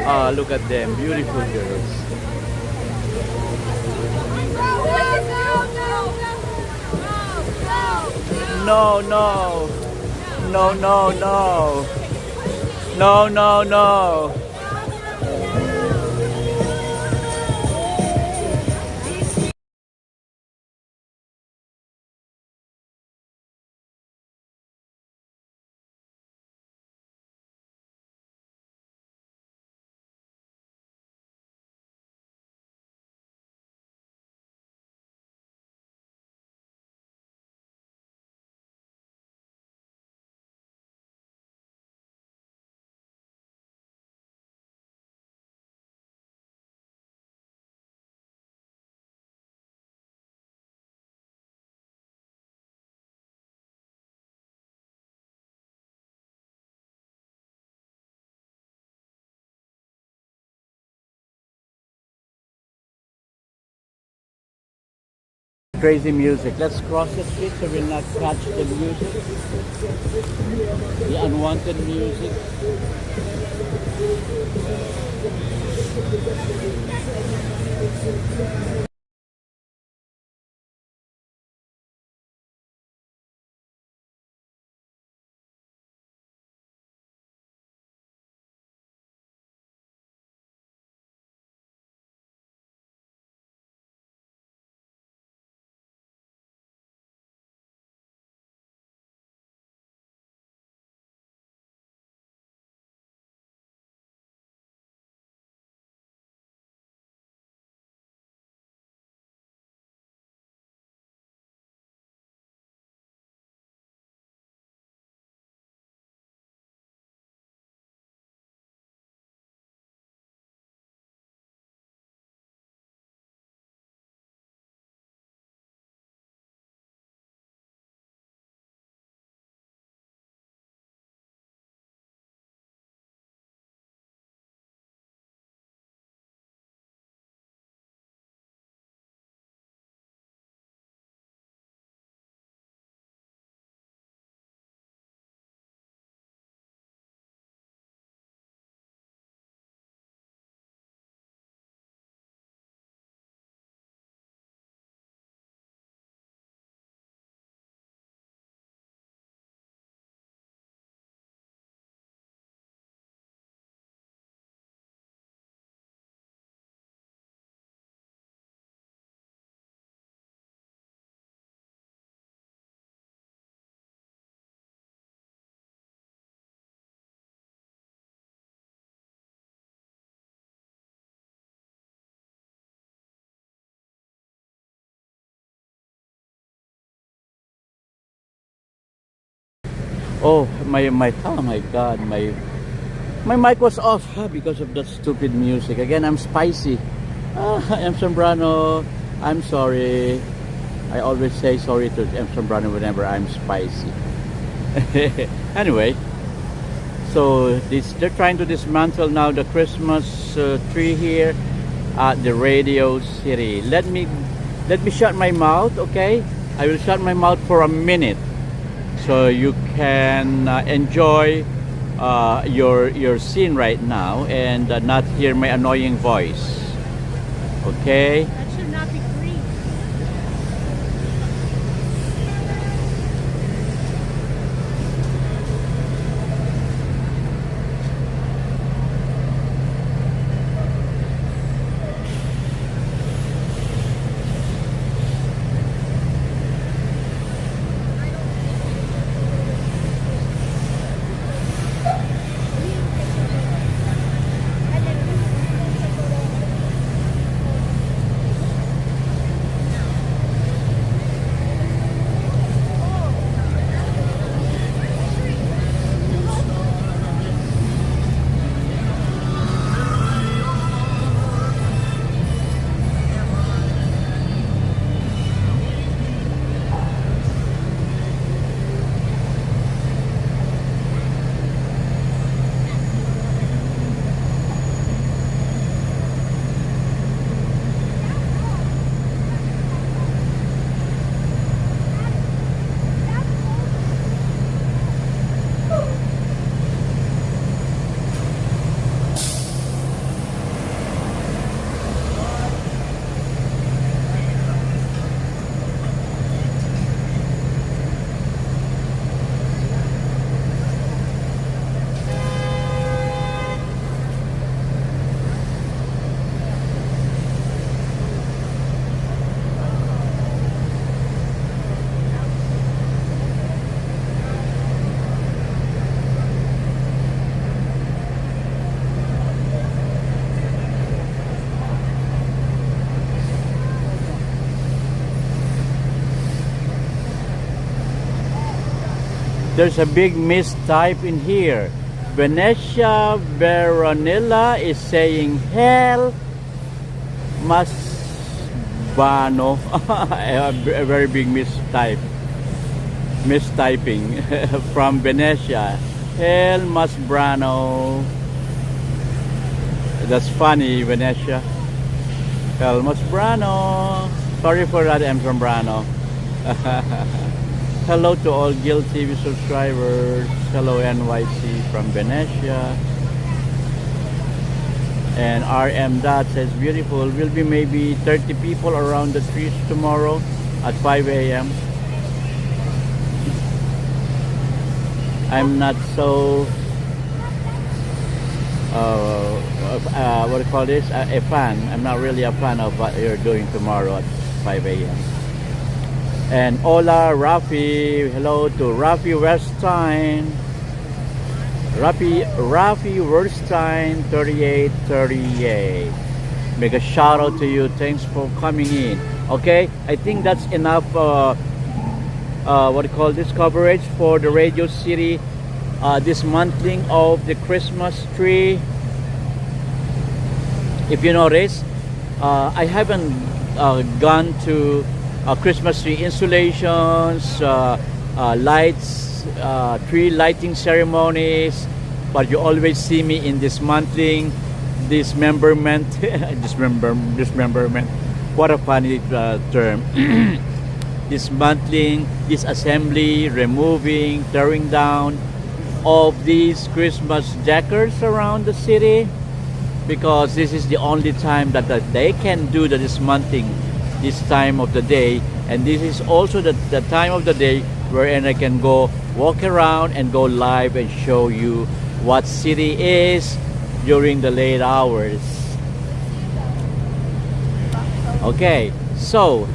Ah, look at them, beautiful girls. No, no. No, no, no. No, no, no. Crazy music. Let's cross the street so we'll not catch the music. The unwanted music. Oh, my God, my mic was off because of that stupid music. Again, I'm spicy. M. Sombrano, I'm sorry. I always say sorry to M. Sombrano whenever I'm spicy. Anyway, so they're trying to dismantle now the Christmas tree here at the Radio City. Let me shut my mouth, okay? I will shut my mouth for a minute, so you can enjoy your scene right now and not hear my annoying voice. Okay? That should not be green. There's a big mistype in here. Venetia Veronilla is saying hell Masbano. A very big mistyping from Venetia. Hell Masbrano. That's funny, Venetia. Hell Masbrano. Sorry for that, I'm from Brano. Hello to all Guild TV subscribers. Hello NYC from Venetia. And RM Dot says beautiful. Will be maybe 30 people around the trees tomorrow at 5 a.m. I'm not so what do you call this? A fan. I'm not really a fan of what you're doing tomorrow at 5 a.m. And hola Rafi. Hello to Rafi Weststein. Rafi Weststein 3838. Make a shout out to you. Thanks for coming in. Okay, I think that's enough what do you call this coverage for the Radio City dismantling of the Christmas tree. If you notice, I haven't gone to Christmas tree installations, lights, tree lighting ceremonies, but you always see me in dismantling, dismemberment, dismemberment. What a funny term. Dismantling, disassembly, removing, tearing down of these Christmas deckers around the city, because this is the only time that they can do the dismantling this time of the day, and this is also the time of the day wherein I can go walk around and go live and show you what city is during the late hours. Okay, so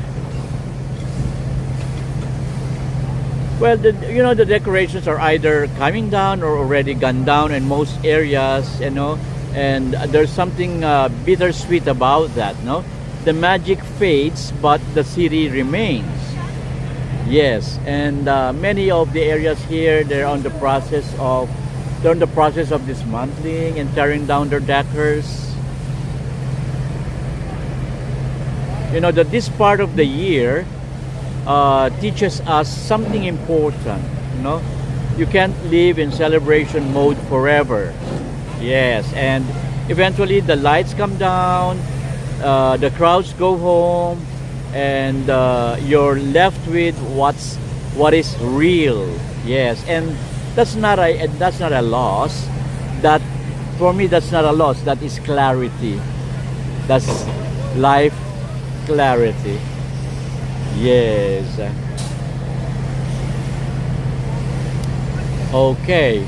well, the decorations are either coming down or already gone down in most areas, and there's something bittersweet about that, no? The magic fades, but the city remains. Yes, and many of the areas here, they're in the process of dismantling and tearing down their deckers. That this part of the year teaches us something important. You can't live in celebration mode forever. Yes, and eventually the lights come down, the crowds go home, and you're left with what is real. Yes, and that's not a loss. That for me, that's not a loss. That is clarity. That's life clarity. Yes. Okay.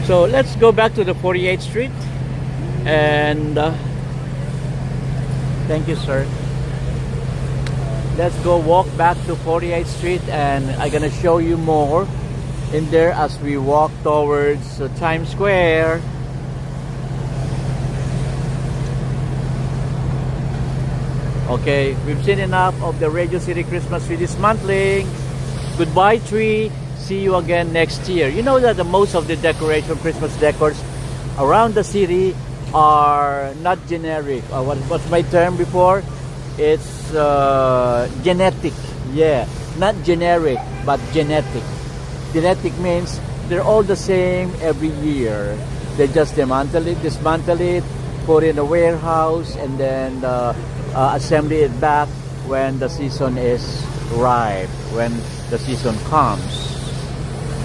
So let's go back to the 48th Street, and thank you, sir. Let's go walk back to 48th Street, and I'm gonna show you more in there as we walk towards Times Square. Okay, we've seen enough of the Radio City Christmas tree dismantling. Goodbye, tree. See you again next year. You know that most of the Christmas decors around the city are not generic. What's my term before? It's genetic. Yeah, not generic, but genetic. Genetic means they're all the same every year. They just dismantle it, put it in a warehouse, and then assemble it back when the season is ripe, when the season comes.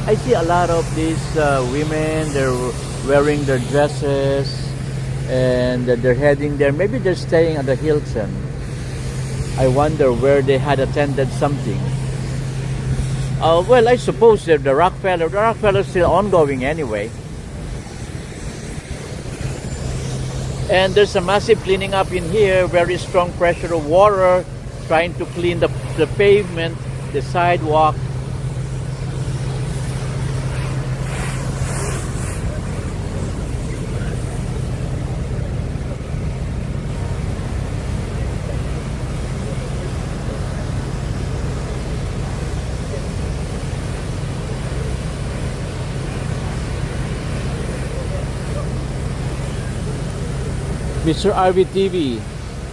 I see a lot of these women, they're wearing their dresses and they're heading there. Maybe they're staying at the Hilton. I wonder where they had attended something. Well, I suppose the Rockefeller is still ongoing anyway. And there's a massive cleaning up in here, very strong pressure of water trying to clean the pavement, the sidewalk. Mr. RVTV,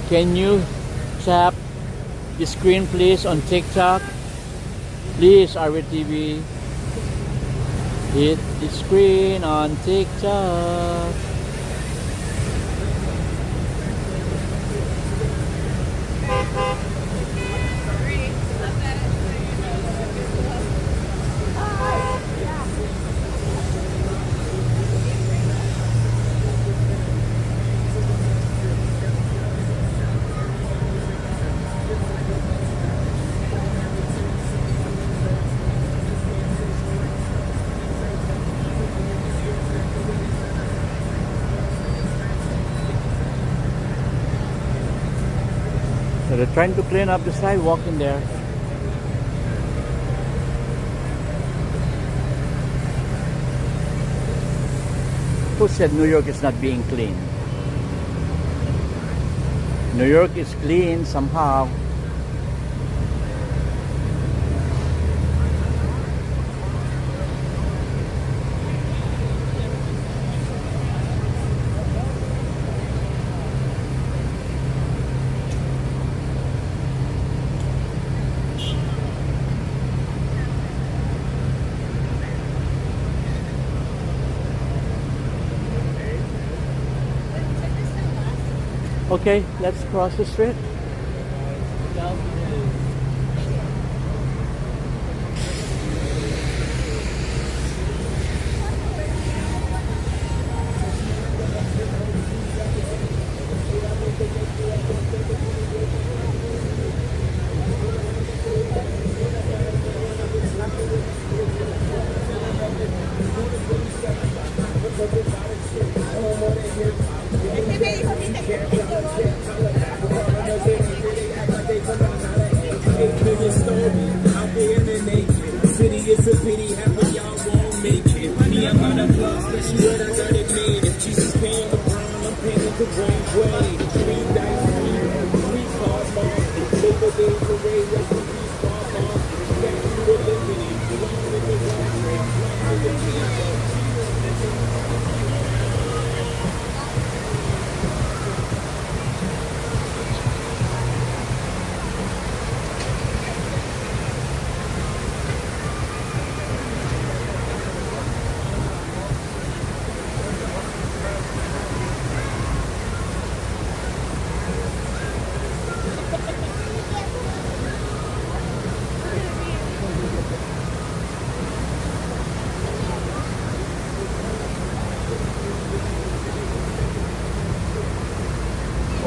can you tap the screen please on TikTok? Please, RVTV, hit the screen on TikTok. So they're trying to clean up the sidewalk in there. Who said New York is not being clean? New York is clean somehow. Okay, let's cross the street.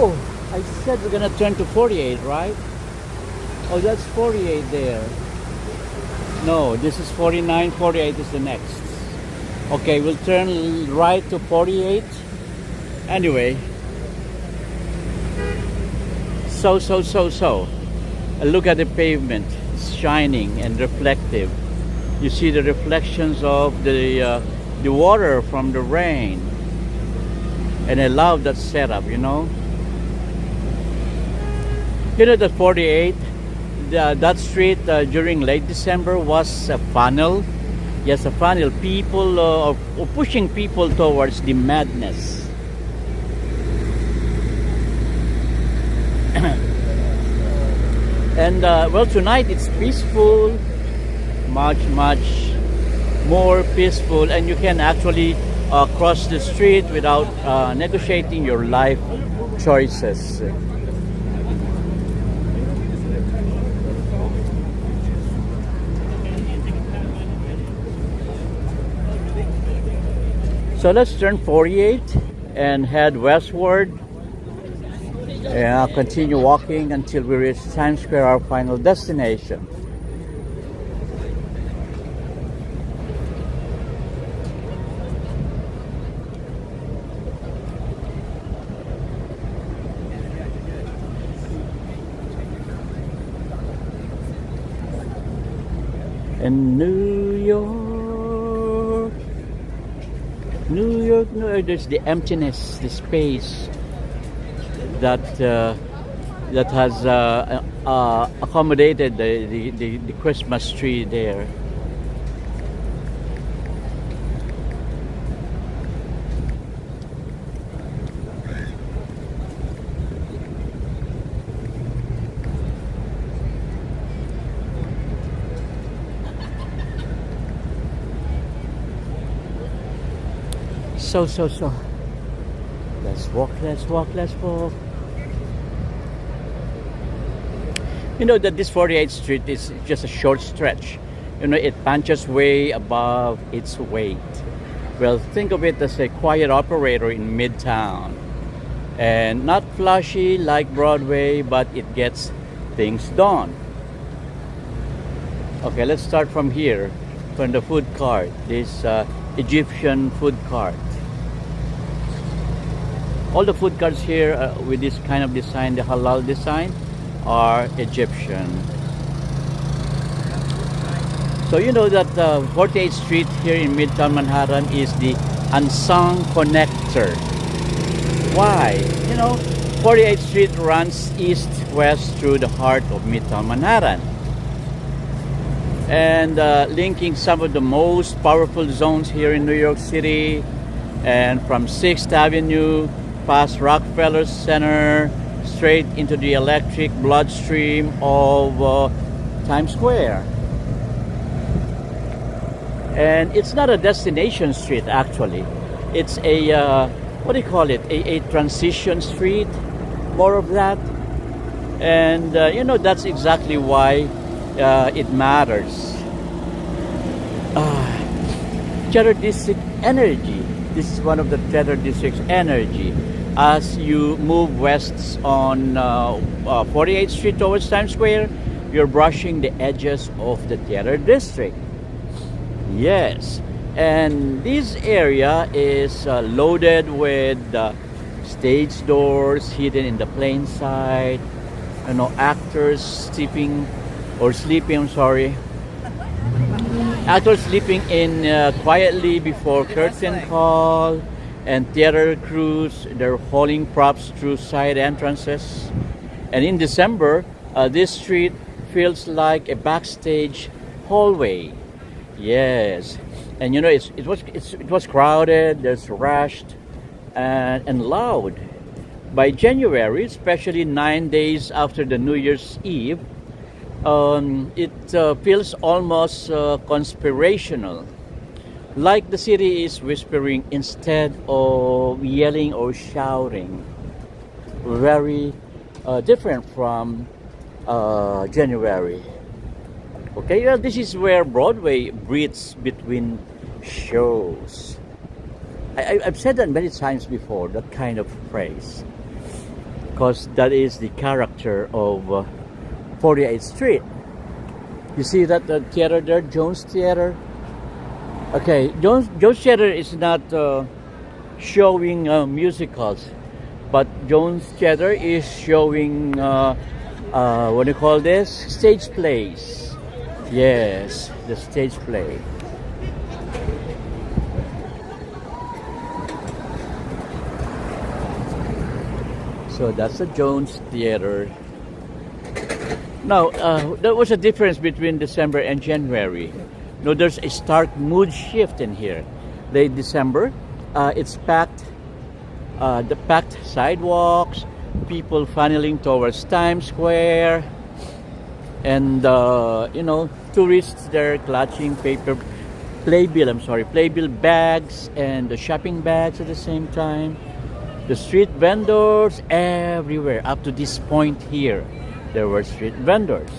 Oh, I said we're gonna turn to 48, right? Oh, that's 48 there. No, this is 49, 48 is the next. Okay, we'll turn right to 48. Anyway. So. Look at the pavement. It's shining and reflective. You see the reflections of the water from the rain. And I love that setup, you know. You know that 48, that street during late December was a funnel. Yes, a funnel. People are pushing people towards the madness. And well, tonight it's peaceful, much more peaceful, and you can actually cross the street without negotiating your life choices. So let's turn 48 and head westward. And I'll continue walking until we reach Times Square, our final destination. In New York, there's the emptiness, the space that has accommodated the Christmas tree there. So. Let's walk. You know that this 48th Street is just a short stretch. You know, it punches way above its weight. Well, think of it as a quiet operator in Midtown. And not flashy like Broadway, but it gets things done. Okay, let's start from here, from the food cart, this Egyptian food cart. All the food carts here with this kind of design, the halal design, are Egyptian. So you know that 48th Street here in Midtown Manhattan is the unsung connector. Why? You know, 48th Street runs east-west through the heart of Midtown Manhattan, and linking some of the most powerful zones here in New York City, and from 6th Avenue past Rockefeller Center straight into the electric bloodstream of Times Square. And it's not a destination street, actually. It's a what do you call it, a transition street, more of that. And you know, that's exactly why it matters. Cheddar District energy. This is one of the Cheddar District's energy. As you move west on 48th Street towards Times Square, you're brushing the edges of the Cheddar District. Yes, and this area is loaded with stage doors hidden in the plain sight. You know, actors sleeping, actors sleeping in quietly before curtain call, and theater crews, they're hauling props through side entrances. And in December, this street feels like a backstage hallway. Yes, and you know, it was crowded, there's rushed, and loud. By January, especially 9 days after the New Year's Eve, it feels almost conspirational, like the city is whispering instead of yelling or shouting. Very different from January. Okay, well, this is where Broadway breathes between shows. I've said that many times before, that kind of phrase, because that is the character of 48th Street. You see that the theater there, Jones Theater? Okay, Jones Theater is not showing musicals, but Jones Theater is showing, what do you call this? Stage plays. Yes, the stage play. So that's the Jones Theater. Now, there was a difference between December and January. No, there's a stark mood shift in here. Late December, it's packed. The packed sidewalks, people funneling towards Times Square, and you know, tourists there clutching playbill bags and the shopping bags at the same time. The street vendors everywhere. Up to this point here, there were street vendors.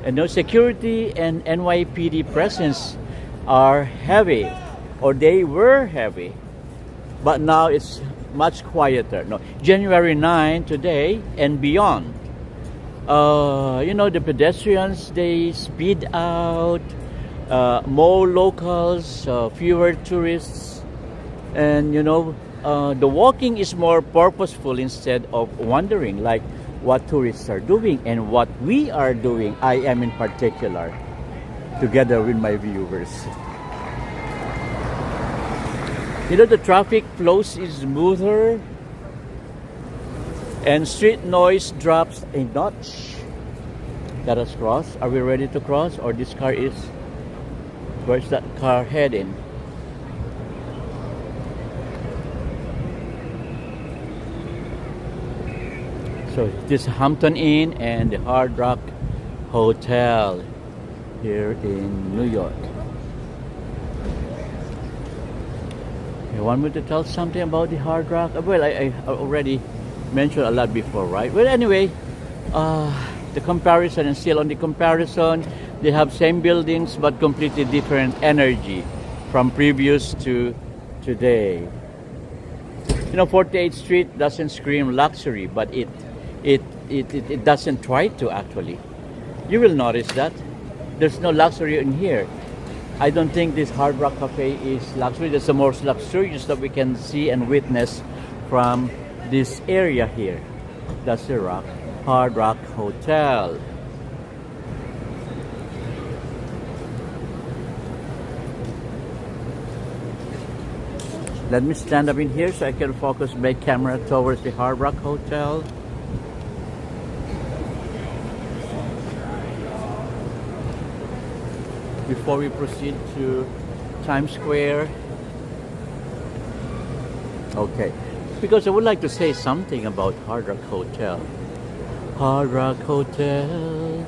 And no security and NYPD presence are heavy, or they were heavy. But now it's much quieter. No, January 9 today and beyond. You know, the pedestrians, they speed out, more locals, fewer tourists, and you know, the walking is more purposeful instead of wandering like what tourists are doing and what we are doing. I am in particular, together with my viewers. You know, the traffic flows is smoother, and street noise drops a notch. Let us cross. Are we ready to cross? Or this car is... Where's that car heading? So this is Hampton Inn and the Hard Rock Hotel here in New York. You want me to tell something about the Hard Rock? Well, I already mentioned a lot before, right? Well, anyway, the comparison, and still on the comparison, they have same buildings but completely different energy from previous to today. 48th Street doesn't scream luxury, but it doesn't try to actually. You will notice that there's no luxury in here. I don't think this Hard Rock Cafe is luxury. That's the most luxurious that we can see and witness from this area here. That's the Hard Rock Hotel. Let me stand up in here so I can focus my camera towards the Hard Rock Hotel. Before we proceed to Times Square. Okay, because I would like to say something about Hard Rock Hotel. Hard Rock Hotel.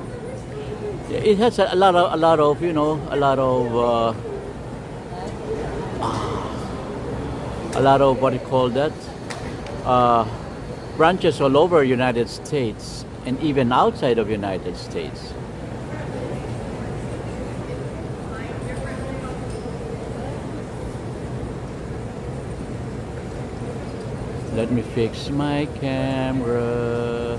It has a lot of what do you call that? Branches all over United States and even outside of United States. Let me fix my camera.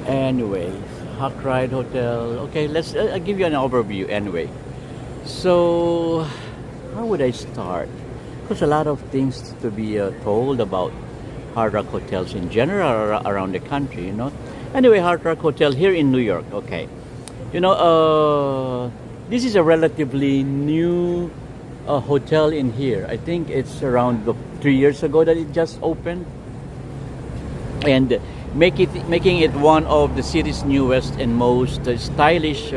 Anyway, Hawk Ride Hotel. Okay, I'll give you an overview anyway. So, how would I start? Because a lot of things to be told about Hard Rock hotels in general around the country, Anyway, Hard Rock Hotel here in New York. Okay, this is a relatively new hotel in here. I think it's around 3 years ago that it just opened, and making it one of the city's newest and most stylish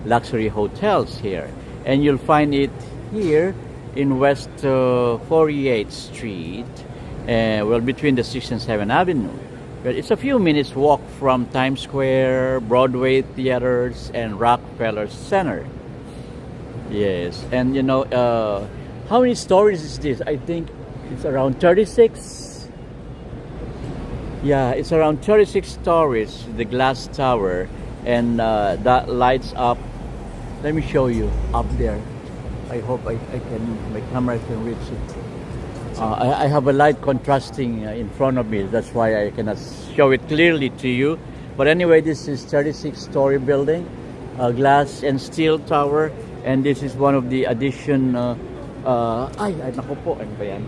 luxury hotels here. And you'll find it here in West 48th Street, between the 6th and 7th Avenue. But it's a few minutes walk from Times Square, Broadway theaters, and Rockefeller Center. Yes, and how many stories is this? I think it's around 36. Yeah, it's around 36 stories, the glass tower, and that lights up. Let me show you up there. I hope my camera can reach it. I have a light contrasting in front of me. That's why I cannot show it clearly to you. But anyway, this is 36-story building, glass and steel tower, and this is one of the addition. Naku po, ano ba yan?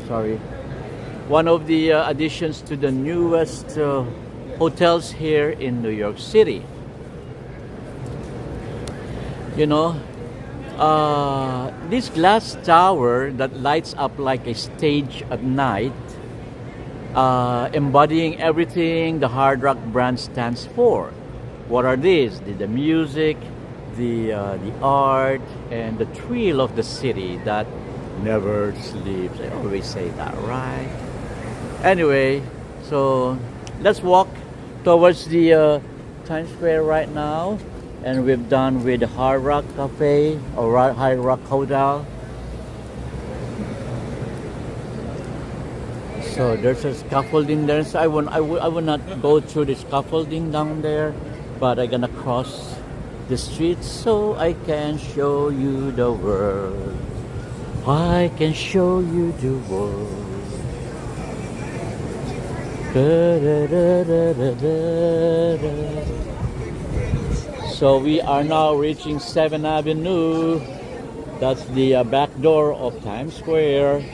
Sorry. One of the additions to the newest hotels here in New York City. This glass tower that lights up like a stage at night, embodying everything the Hard Rock brand stands for. What are these? The music, the art, and the thrill of the city that never sleeps. I always say that, right? Anyway, so let's walk towards the Times Square right now, and we've done with the Hard Rock Cafe or Hard Rock Hotel. So there's a scaffolding there. So I will not go through the scaffolding down there, but I'm gonna cross the street so I can show you the world. I can show you the world. So we are now reaching 7th Avenue. That's the back door of Times Square.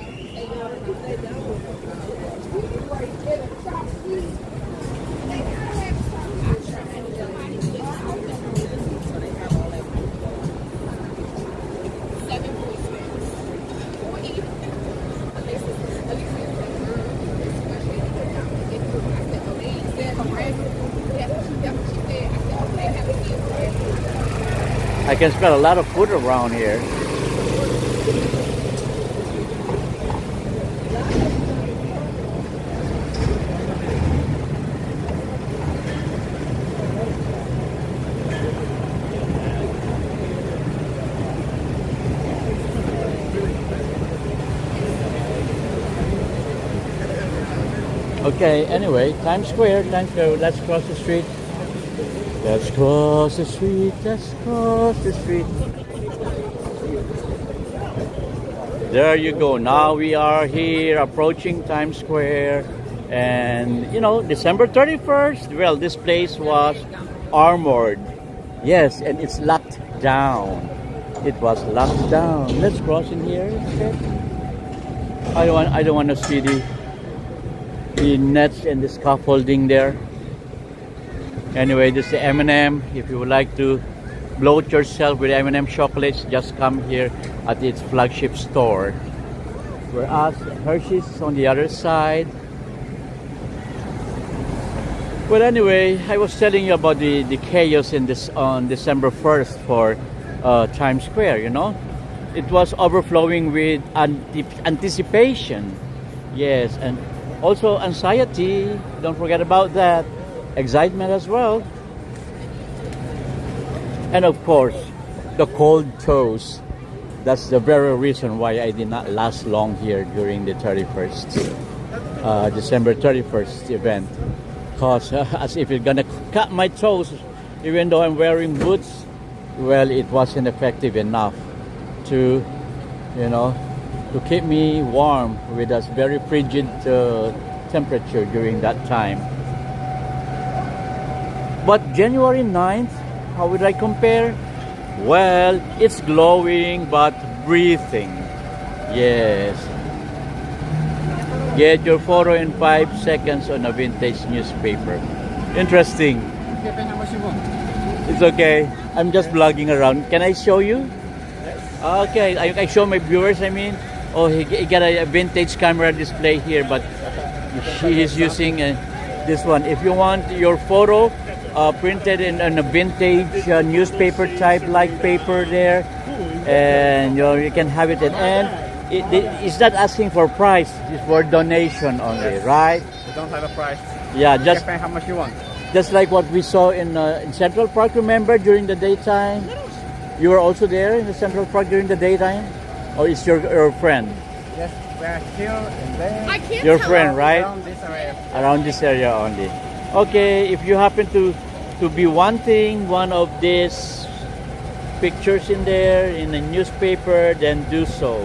I can smell a lot of food around here. Okay, anyway, Times Square, let's cross the street. Let's cross the street, let's cross the street. There you go. Now we are here approaching Times Square. And, you know, December 31st, well, this place was armored. Yes, and it's locked down. It was locked down. Let's cross in here. Okay. I don't want to see the nets and the scaffolding there. Anyway, this is the M&M. If you would like to bloat yourself with M&M chocolates, just come here at its flagship store. Whereas Hershey's is on the other side. Well, anyway, I was telling you about the chaos in this on December 1st for Times Square, you know. It was overflowing with anticipation. Yes, and also anxiety, don't forget about that. Excitement as well. And of course, the cold toes. That's the very reason why I did not last long here during the 31st, December 31st event. Because as if it's gonna cut my toes, even though I'm wearing boots, well, it wasn't effective enough to, you know, to keep me warm with a very frigid temperature during that time. But January 9th, how would I compare? Well, it's glowing but breathing. Yes. Get your photo in 5 seconds on a vintage newspaper. Interesting. It's okay. I'm just vlogging around. Can I show you? Okay, I show my viewers, I mean. Oh, he got a vintage camera display here, but she is using this one. If you want your photo printed in a vintage newspaper type like paper there, and you can have it. And it's not asking for price; it's for donation only, right? We don't have a price. Yeah, just Depend how much you want. just like what we saw in Central Park. Remember during the daytime? You were also there in the Central Park during the daytime, or is your friend? Yes, we are still in there. I can't Your tell. friend, right? Around this area. Around this area only. Okay, if you happen to be wanting one of these pictures in there in a newspaper, then do so.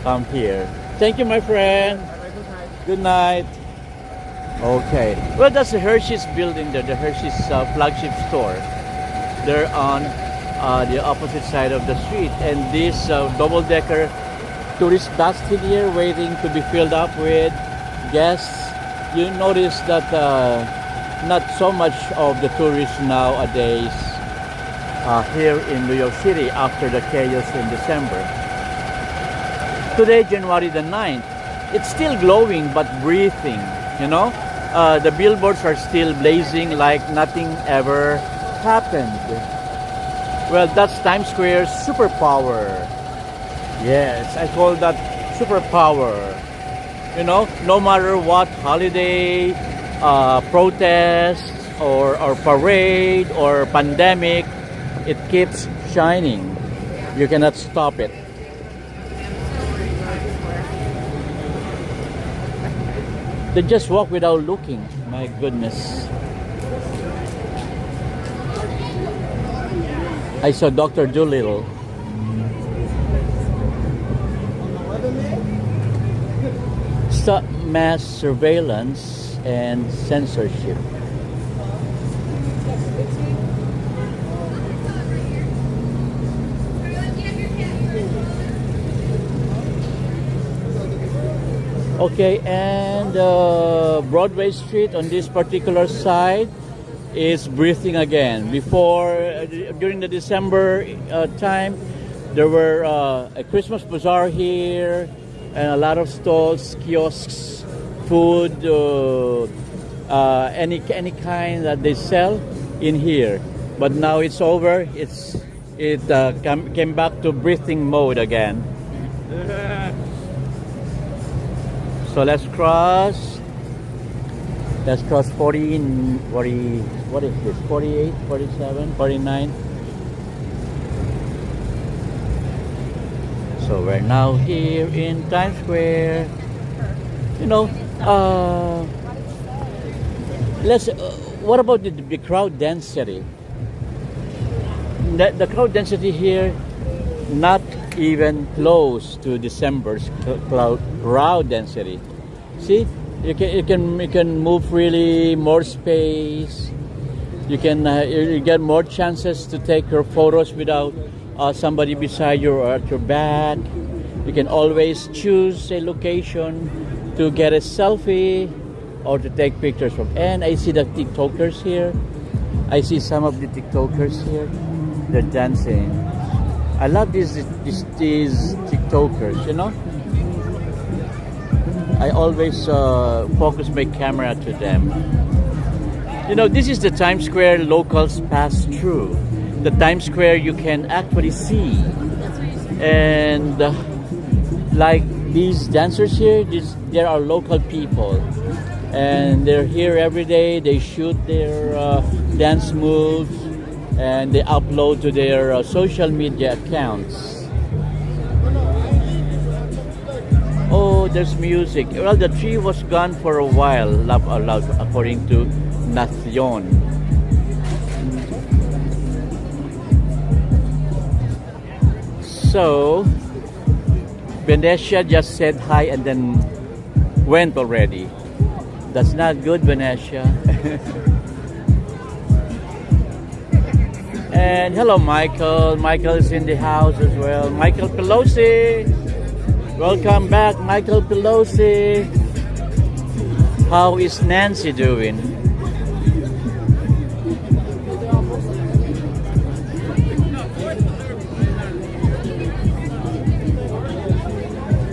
Come here. Thank you, my friend. Have a good night. Good night. Okay. Well, that's the Hershey's building there, the Hershey's flagship store. They're on the opposite side of the street. And this double-decker tourist bus in here waiting to be filled up with guests. You notice that not so much of the tourists nowadays here in New York City after the chaos in December. Today, January the 9th, it's still glowing but breathing, you know. The billboards are still blazing like nothing ever happened. Well, that's Times Square's superpower. Yes, I call that superpower. You know, no matter what holiday, protest, or parade, or pandemic, it keeps shining. You cannot stop it. They just walk without looking. My goodness. I saw Dr. Dolittle. Stop mass surveillance and censorship. Okay, and Broadway Street on this particular side is breathing again. Before, during the December time, there were a Christmas bazaar here and a lot of stalls, kiosks, food, any kind that they sell in here. But now it's over. It's it came back to breathing mode again. So let's cross. Let's cross 40, what is this? 48, 47, 49. So we're now here in Times Square. You know, what about the crowd density? The crowd density here, not even close to December's crowd density. See, you can move freely, more space. You can you get more chances to take your photos without somebody beside you or at your back. You can always choose a location to get a selfie or to take pictures from. And I see the TikTokers here. I see some of the TikTokers here. They're dancing. I love these TikTokers, you know. I always focus my camera to them. You know, this is the Times Square locals pass through. The Times Square you can actually see. And like these dancers here, there are local people. And they're here every day. They shoot their dance moves and they upload to their social media accounts. Oh, there's music. Well, the tree was gone for a while, according to Nacion. So, Venetia just said hi and then went already. That's not good, Venetia. And hello, Michael. Michael is in the house as well. Michael Pelosi. Welcome back, Michael Pelosi. How is Nancy doing?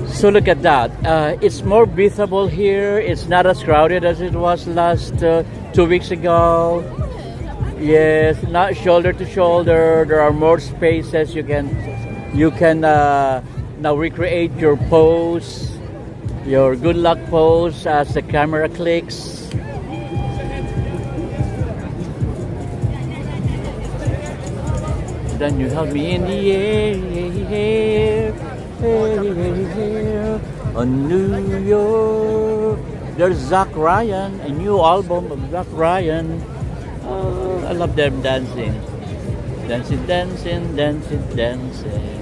So look at that. It's more breathable here. It's not as crowded as it was last 2 weeks ago. Yes, not shoulder to shoulder. There are more spaces. You can now recreate your pose, your good luck pose as the camera clicks. Then you held me in the air, on New York. There's Zach Ryan, a new album of Zach Ryan. Oh, I love them dancing. Dancing, dancing, dancing, dancing.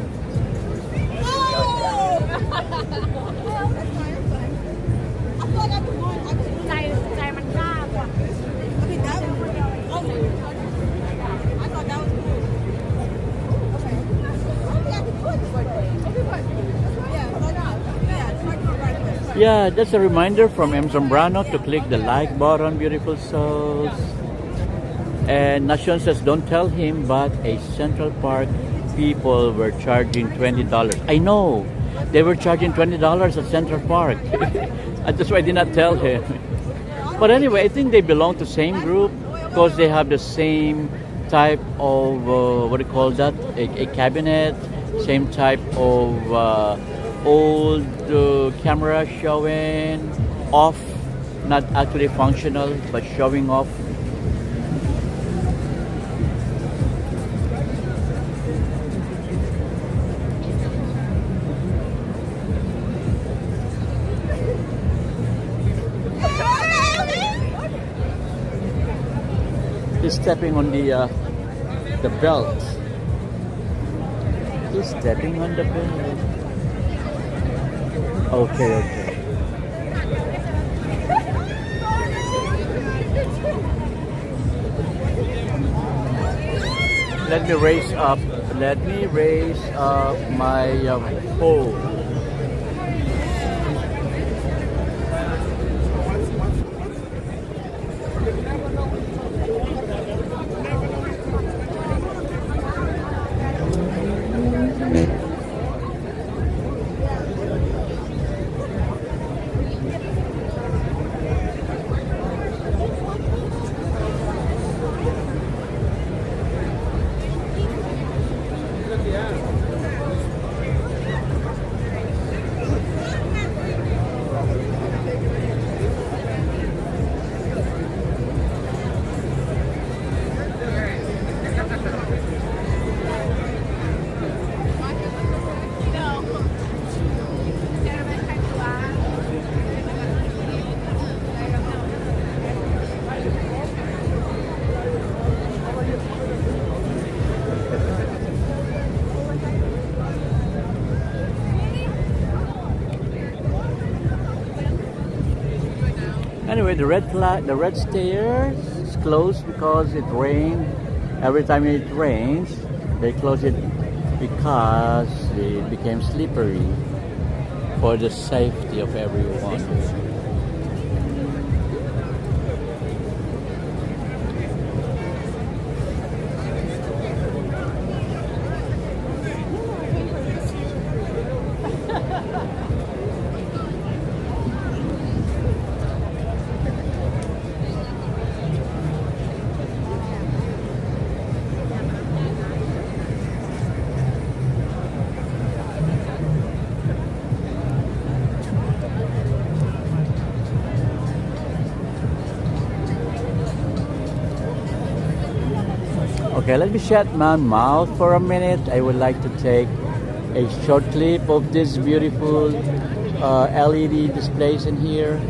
Yeah, that's a reminder from M. Zambrano to click the like button, beautiful souls. And Nacion says, don't tell him, but a Central Park people were charging $20. I know, they were charging $20 at Central Park. That's why I did not tell him. But anyway, I think they belong to the same group because they have the same type of, what do you call that? A cabinet, same type of old camera showing off, not actually functional, but showing off. He's stepping on the belt. He's stepping on the belt. Okay. Let me raise up my pole. the red stairs is closed because it rained. Every time it rains, they close it because it became slippery for the safety of everyone. Okay, let me shut my mouth for a minute. I would like to take a short clip of this beautiful LED displays in here.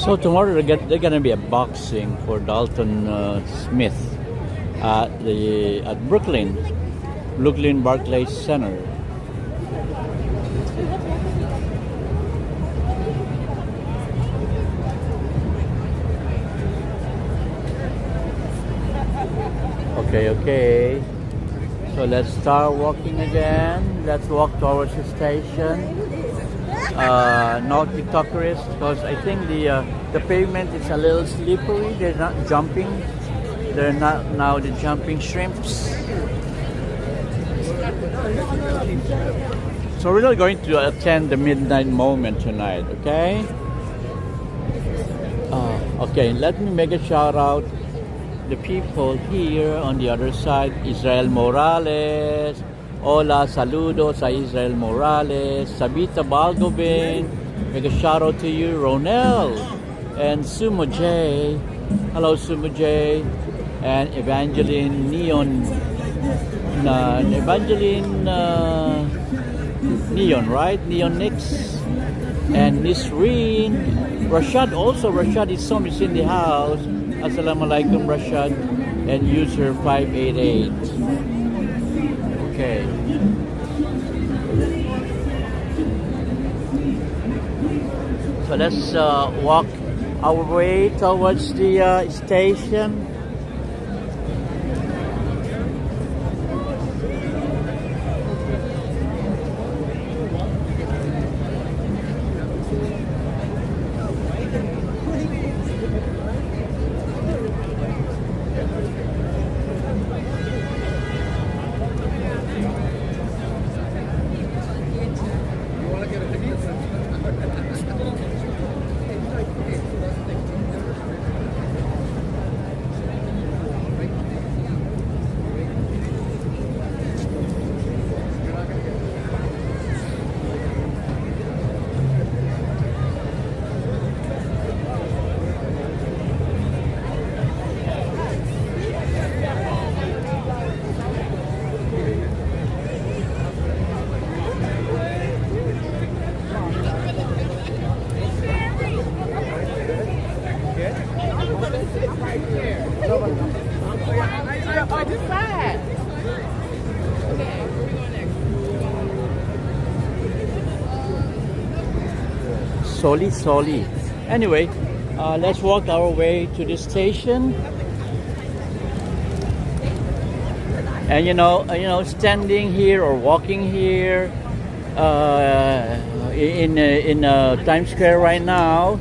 So tomorrow they're gonna be a boxing for Dalton Smith at Brooklyn Barclays Center. Okay. So let's start walking again. Let's walk towards the station. Not TikTokers, because I think the pavement is a little slippery. They're not jumping. They're not now the jumping shrimps. So we're not going to attend the midnight moment tonight, okay? Okay, let me make a shout out. The people here on the other side, Israel Morales. Hola, saludos a Israel Morales, Sabita Balgobin. Make a shout out to you, Ronel, and Sumo J. Hello, Sumo J. And Evangeline Evangeline Neon, right? Neon Nix and Nisreen. Rashad also. Rashad is some is in the house. Assalamu alaikum, Rashad. And user 588. Okay. So let's walk our way towards the station. Soli. Anyway, let's walk our way to the station. And standing here or walking here in Times Square right now,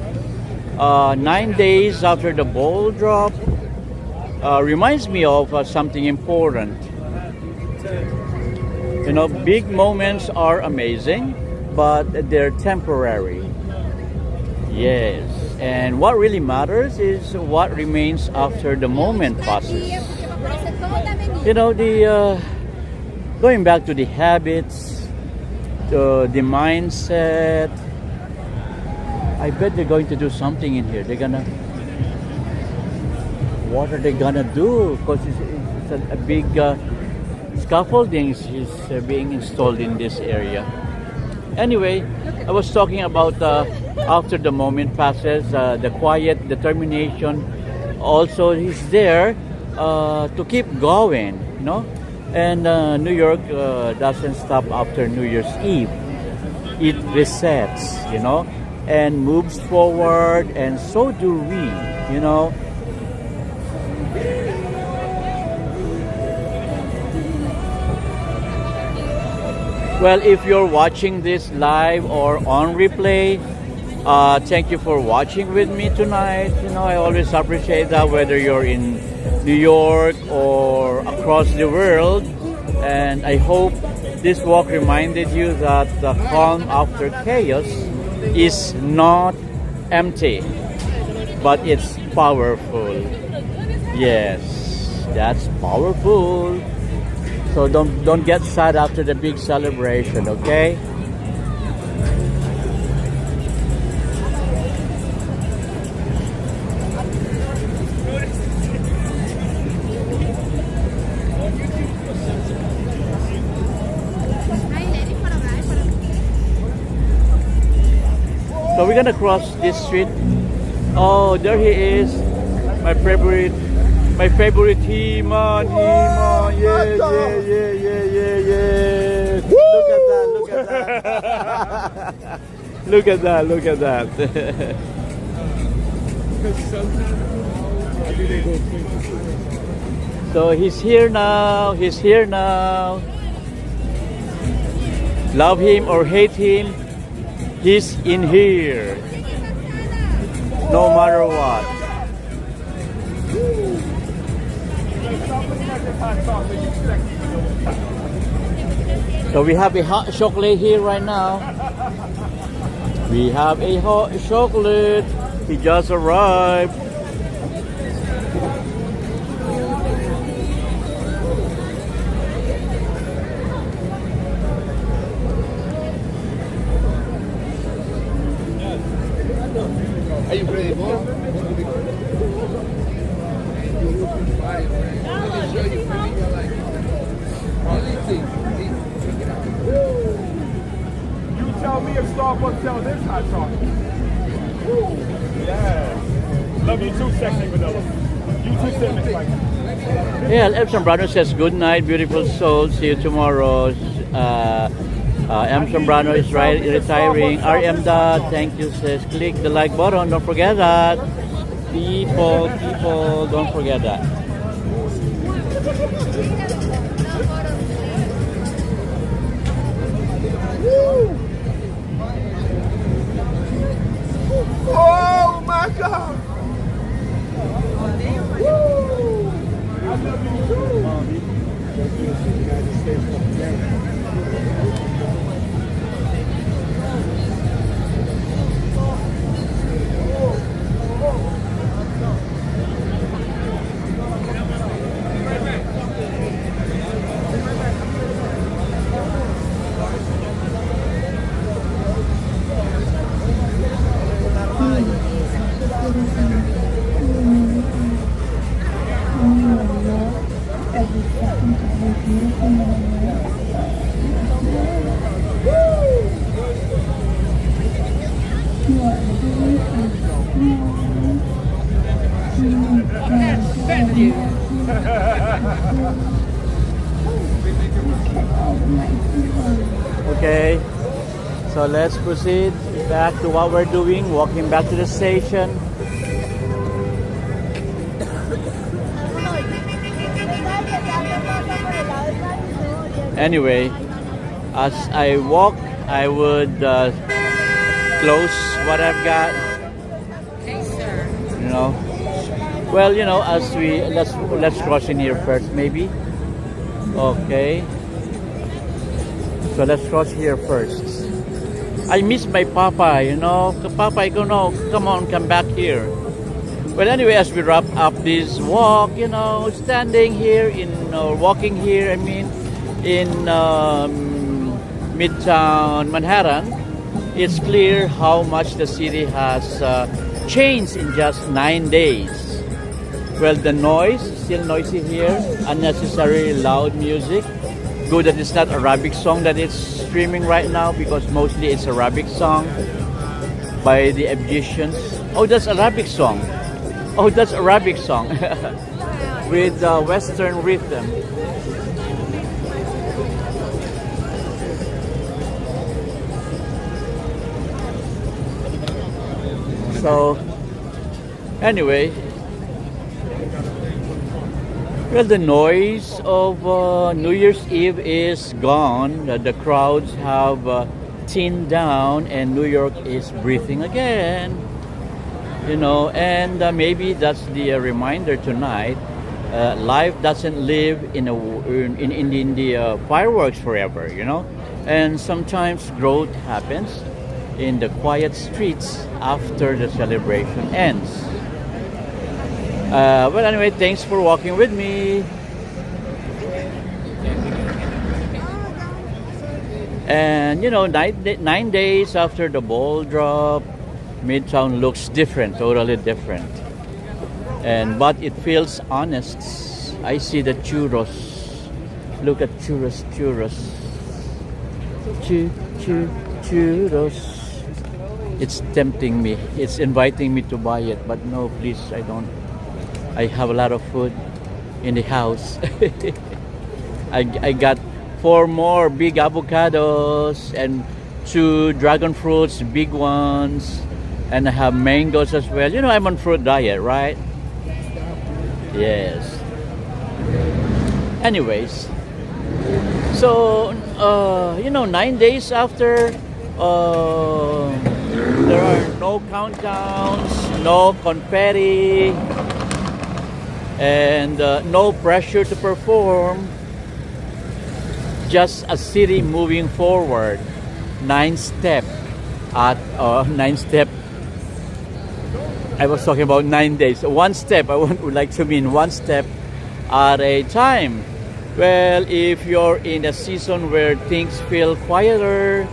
9 days after the ball drop, reminds me of something important. Big moments are amazing, but they're temporary. Yes, and what really matters is what remains after the moment passes. Going back to the habits, to the mindset. I bet they're going to do something in here. What are they gonna do? Because it's a big scaffolding is being installed in this area. Anyway, I was talking about after the moment passes, the quiet determination also is there to keep going, And New York doesn't stop after New Year's Eve. It resets, and moves forward, and so do we, Well, if you're watching this live or on replay, thank you for watching with me tonight. I always appreciate that, whether you're in New York or across the world. And I hope this walk reminded you that the calm after chaos is not empty, but it's powerful. Yes, that's powerful. So don't get sad after the big celebration, okay? So we're gonna cross this street. Oh, there he is, my favorite He-Man. Yeah. Look at that. So he's here now. Love him or hate him, he's in here. No matter what. So we have a hot chocolate here right now. We have a hot chocolate. He just arrived. Are you ready, Mom? Let me show you. sell this hot chocolate. Woo. Yeah. Love you too, sexy vanilla. You too, sit Miss Mike. Yeah, Epsom Brano says good night, beautiful soul. See you tomorrow. M. Sombrano is retiring. RM Dot, thank you, says click the like button. Don't forget that. People, don't forget that. Oh my God! Woo! I love you too. Okay, so let's proceed back to what we're doing, walking back to the station. Anyway, as I walk, I would close what I've got. You know, well, you know, as we let's cross in here first, maybe. Okay. So let's cross here first. I miss my papa, you know. Papa, I don't know. Come on, come back here. Well, anyway, as we wrap up this walk, you know, standing here walking here, I mean, in Midtown Manhattan, it's clear how much the city has changed in just 9 days. Well, the noise, still noisy here, unnecessary loud music. Good that it's not Arabic song that it's streaming right now, because mostly it's Arabic song by the Egyptians. Oh, that's Arabic song. Oh, that's Arabic song with Western rhythm. So, anyway, well, the noise of New Year's Eve is gone. The crowds have thinned down, and New York is breathing again. You know, and maybe that's the reminder tonight. Life doesn't live in the fireworks forever. You know, and sometimes growth happens in the quiet streets after the celebration ends. Well, anyway, thanks for walking with me. And you know, 9 days after the ball drop, Midtown looks different, totally different. But it feels honest. I see the churros. Look at churros. Churros. It's tempting me. It's inviting me to buy it, but no, please, I don't. I have a lot of food in the house. I got 4 more big avocados and 2 dragon fruits, big ones, and I have mangoes as well. You know, I'm on fruit diet, right? Yes. Anyways, so you know, 9 days after, there are no countdowns, no confetti, and no pressure to perform. Just a city moving forward, 9 step at 9 step. I was talking about 9 days. 1 step. I would like to mean 1 step at a time. Well, if you're in a season where things feel quieter,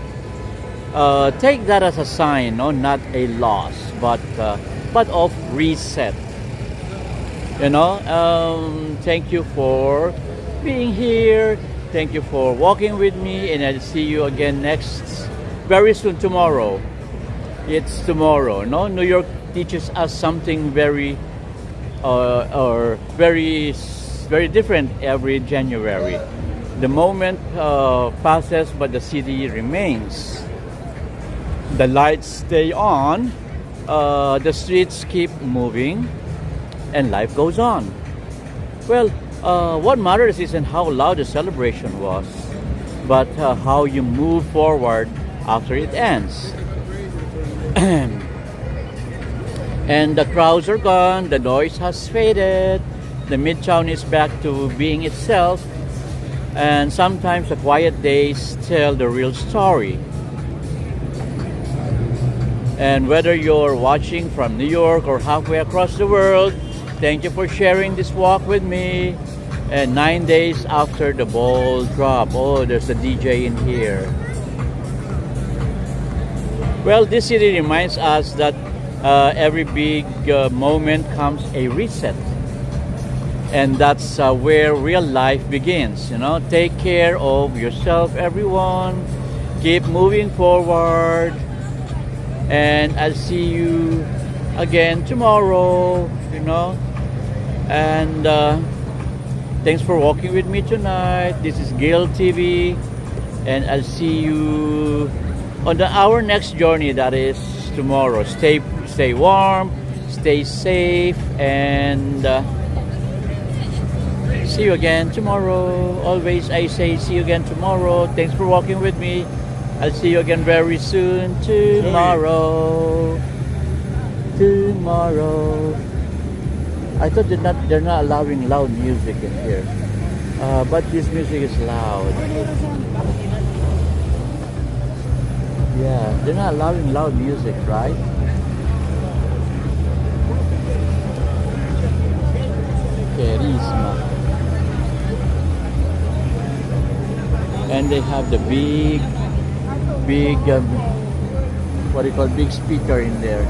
take that as a sign, no, not a loss, but of reset. You know, thank you for being here. Thank you for walking with me, and I'll see you again very soon tomorrow it's tomorrow. No, New York teaches us something very or very different every January. The moment passes, but the city remains. The lights stay on, the streets keep moving, and life goes on. Well, what matters isn't how loud the celebration was, but how you move forward after it ends. And the crowds are gone, the noise has faded, the Midtown is back to being itself, and sometimes the quiet days tell the real story. And whether you're watching from New York or halfway across the world, thank you for sharing this walk with me. And 9 days after the ball drop, oh, there's a DJ in here. Well, this city reminds us that every big moment comes a reset. And that's where real life begins, you know. Take care of yourself, everyone. Keep moving forward. And I'll see you again tomorrow, you know. And thanks for walking with me tonight. This is Gil TV. And I'll see you on our next journey, that is tomorrow. Stay warm, stay safe, and see you again tomorrow. Always I say see you again tomorrow. Thanks for walking with me. I'll see you again very soon tomorrow. Tomorrow. I thought they're not allowing loud music in here. But this music is loud. Yeah, they're not allowing loud music, right? Charisma. And they have the big what do you call, big speaker in there.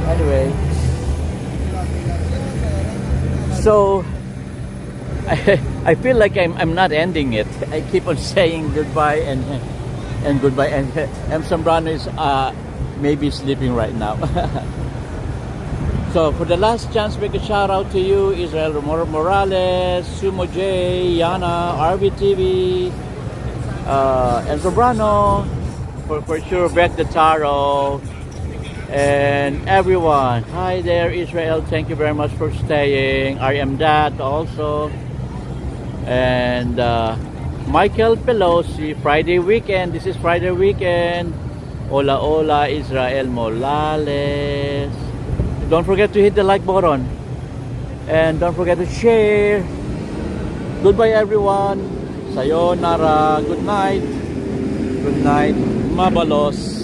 Anyway, so I feel like I'm not ending it. I keep on saying goodbye and goodbye, and M. Zambrano is maybe sleeping right now. So for the last chance, make a shout out to you, Israel Morales, Sumo J, Yana, RBTV, M. Zambrano, for sure, Beck the Taro, and everyone. Hi there, Israel. Thank you very much for staying. I am that also. And Michael Pelosi, Friday weekend. This is Friday weekend. Hola, hola, Israel Morales. Don't forget to hit the like button. And don't forget to share. Goodbye, everyone. Sayonara. Good night. Good night. Mabalos.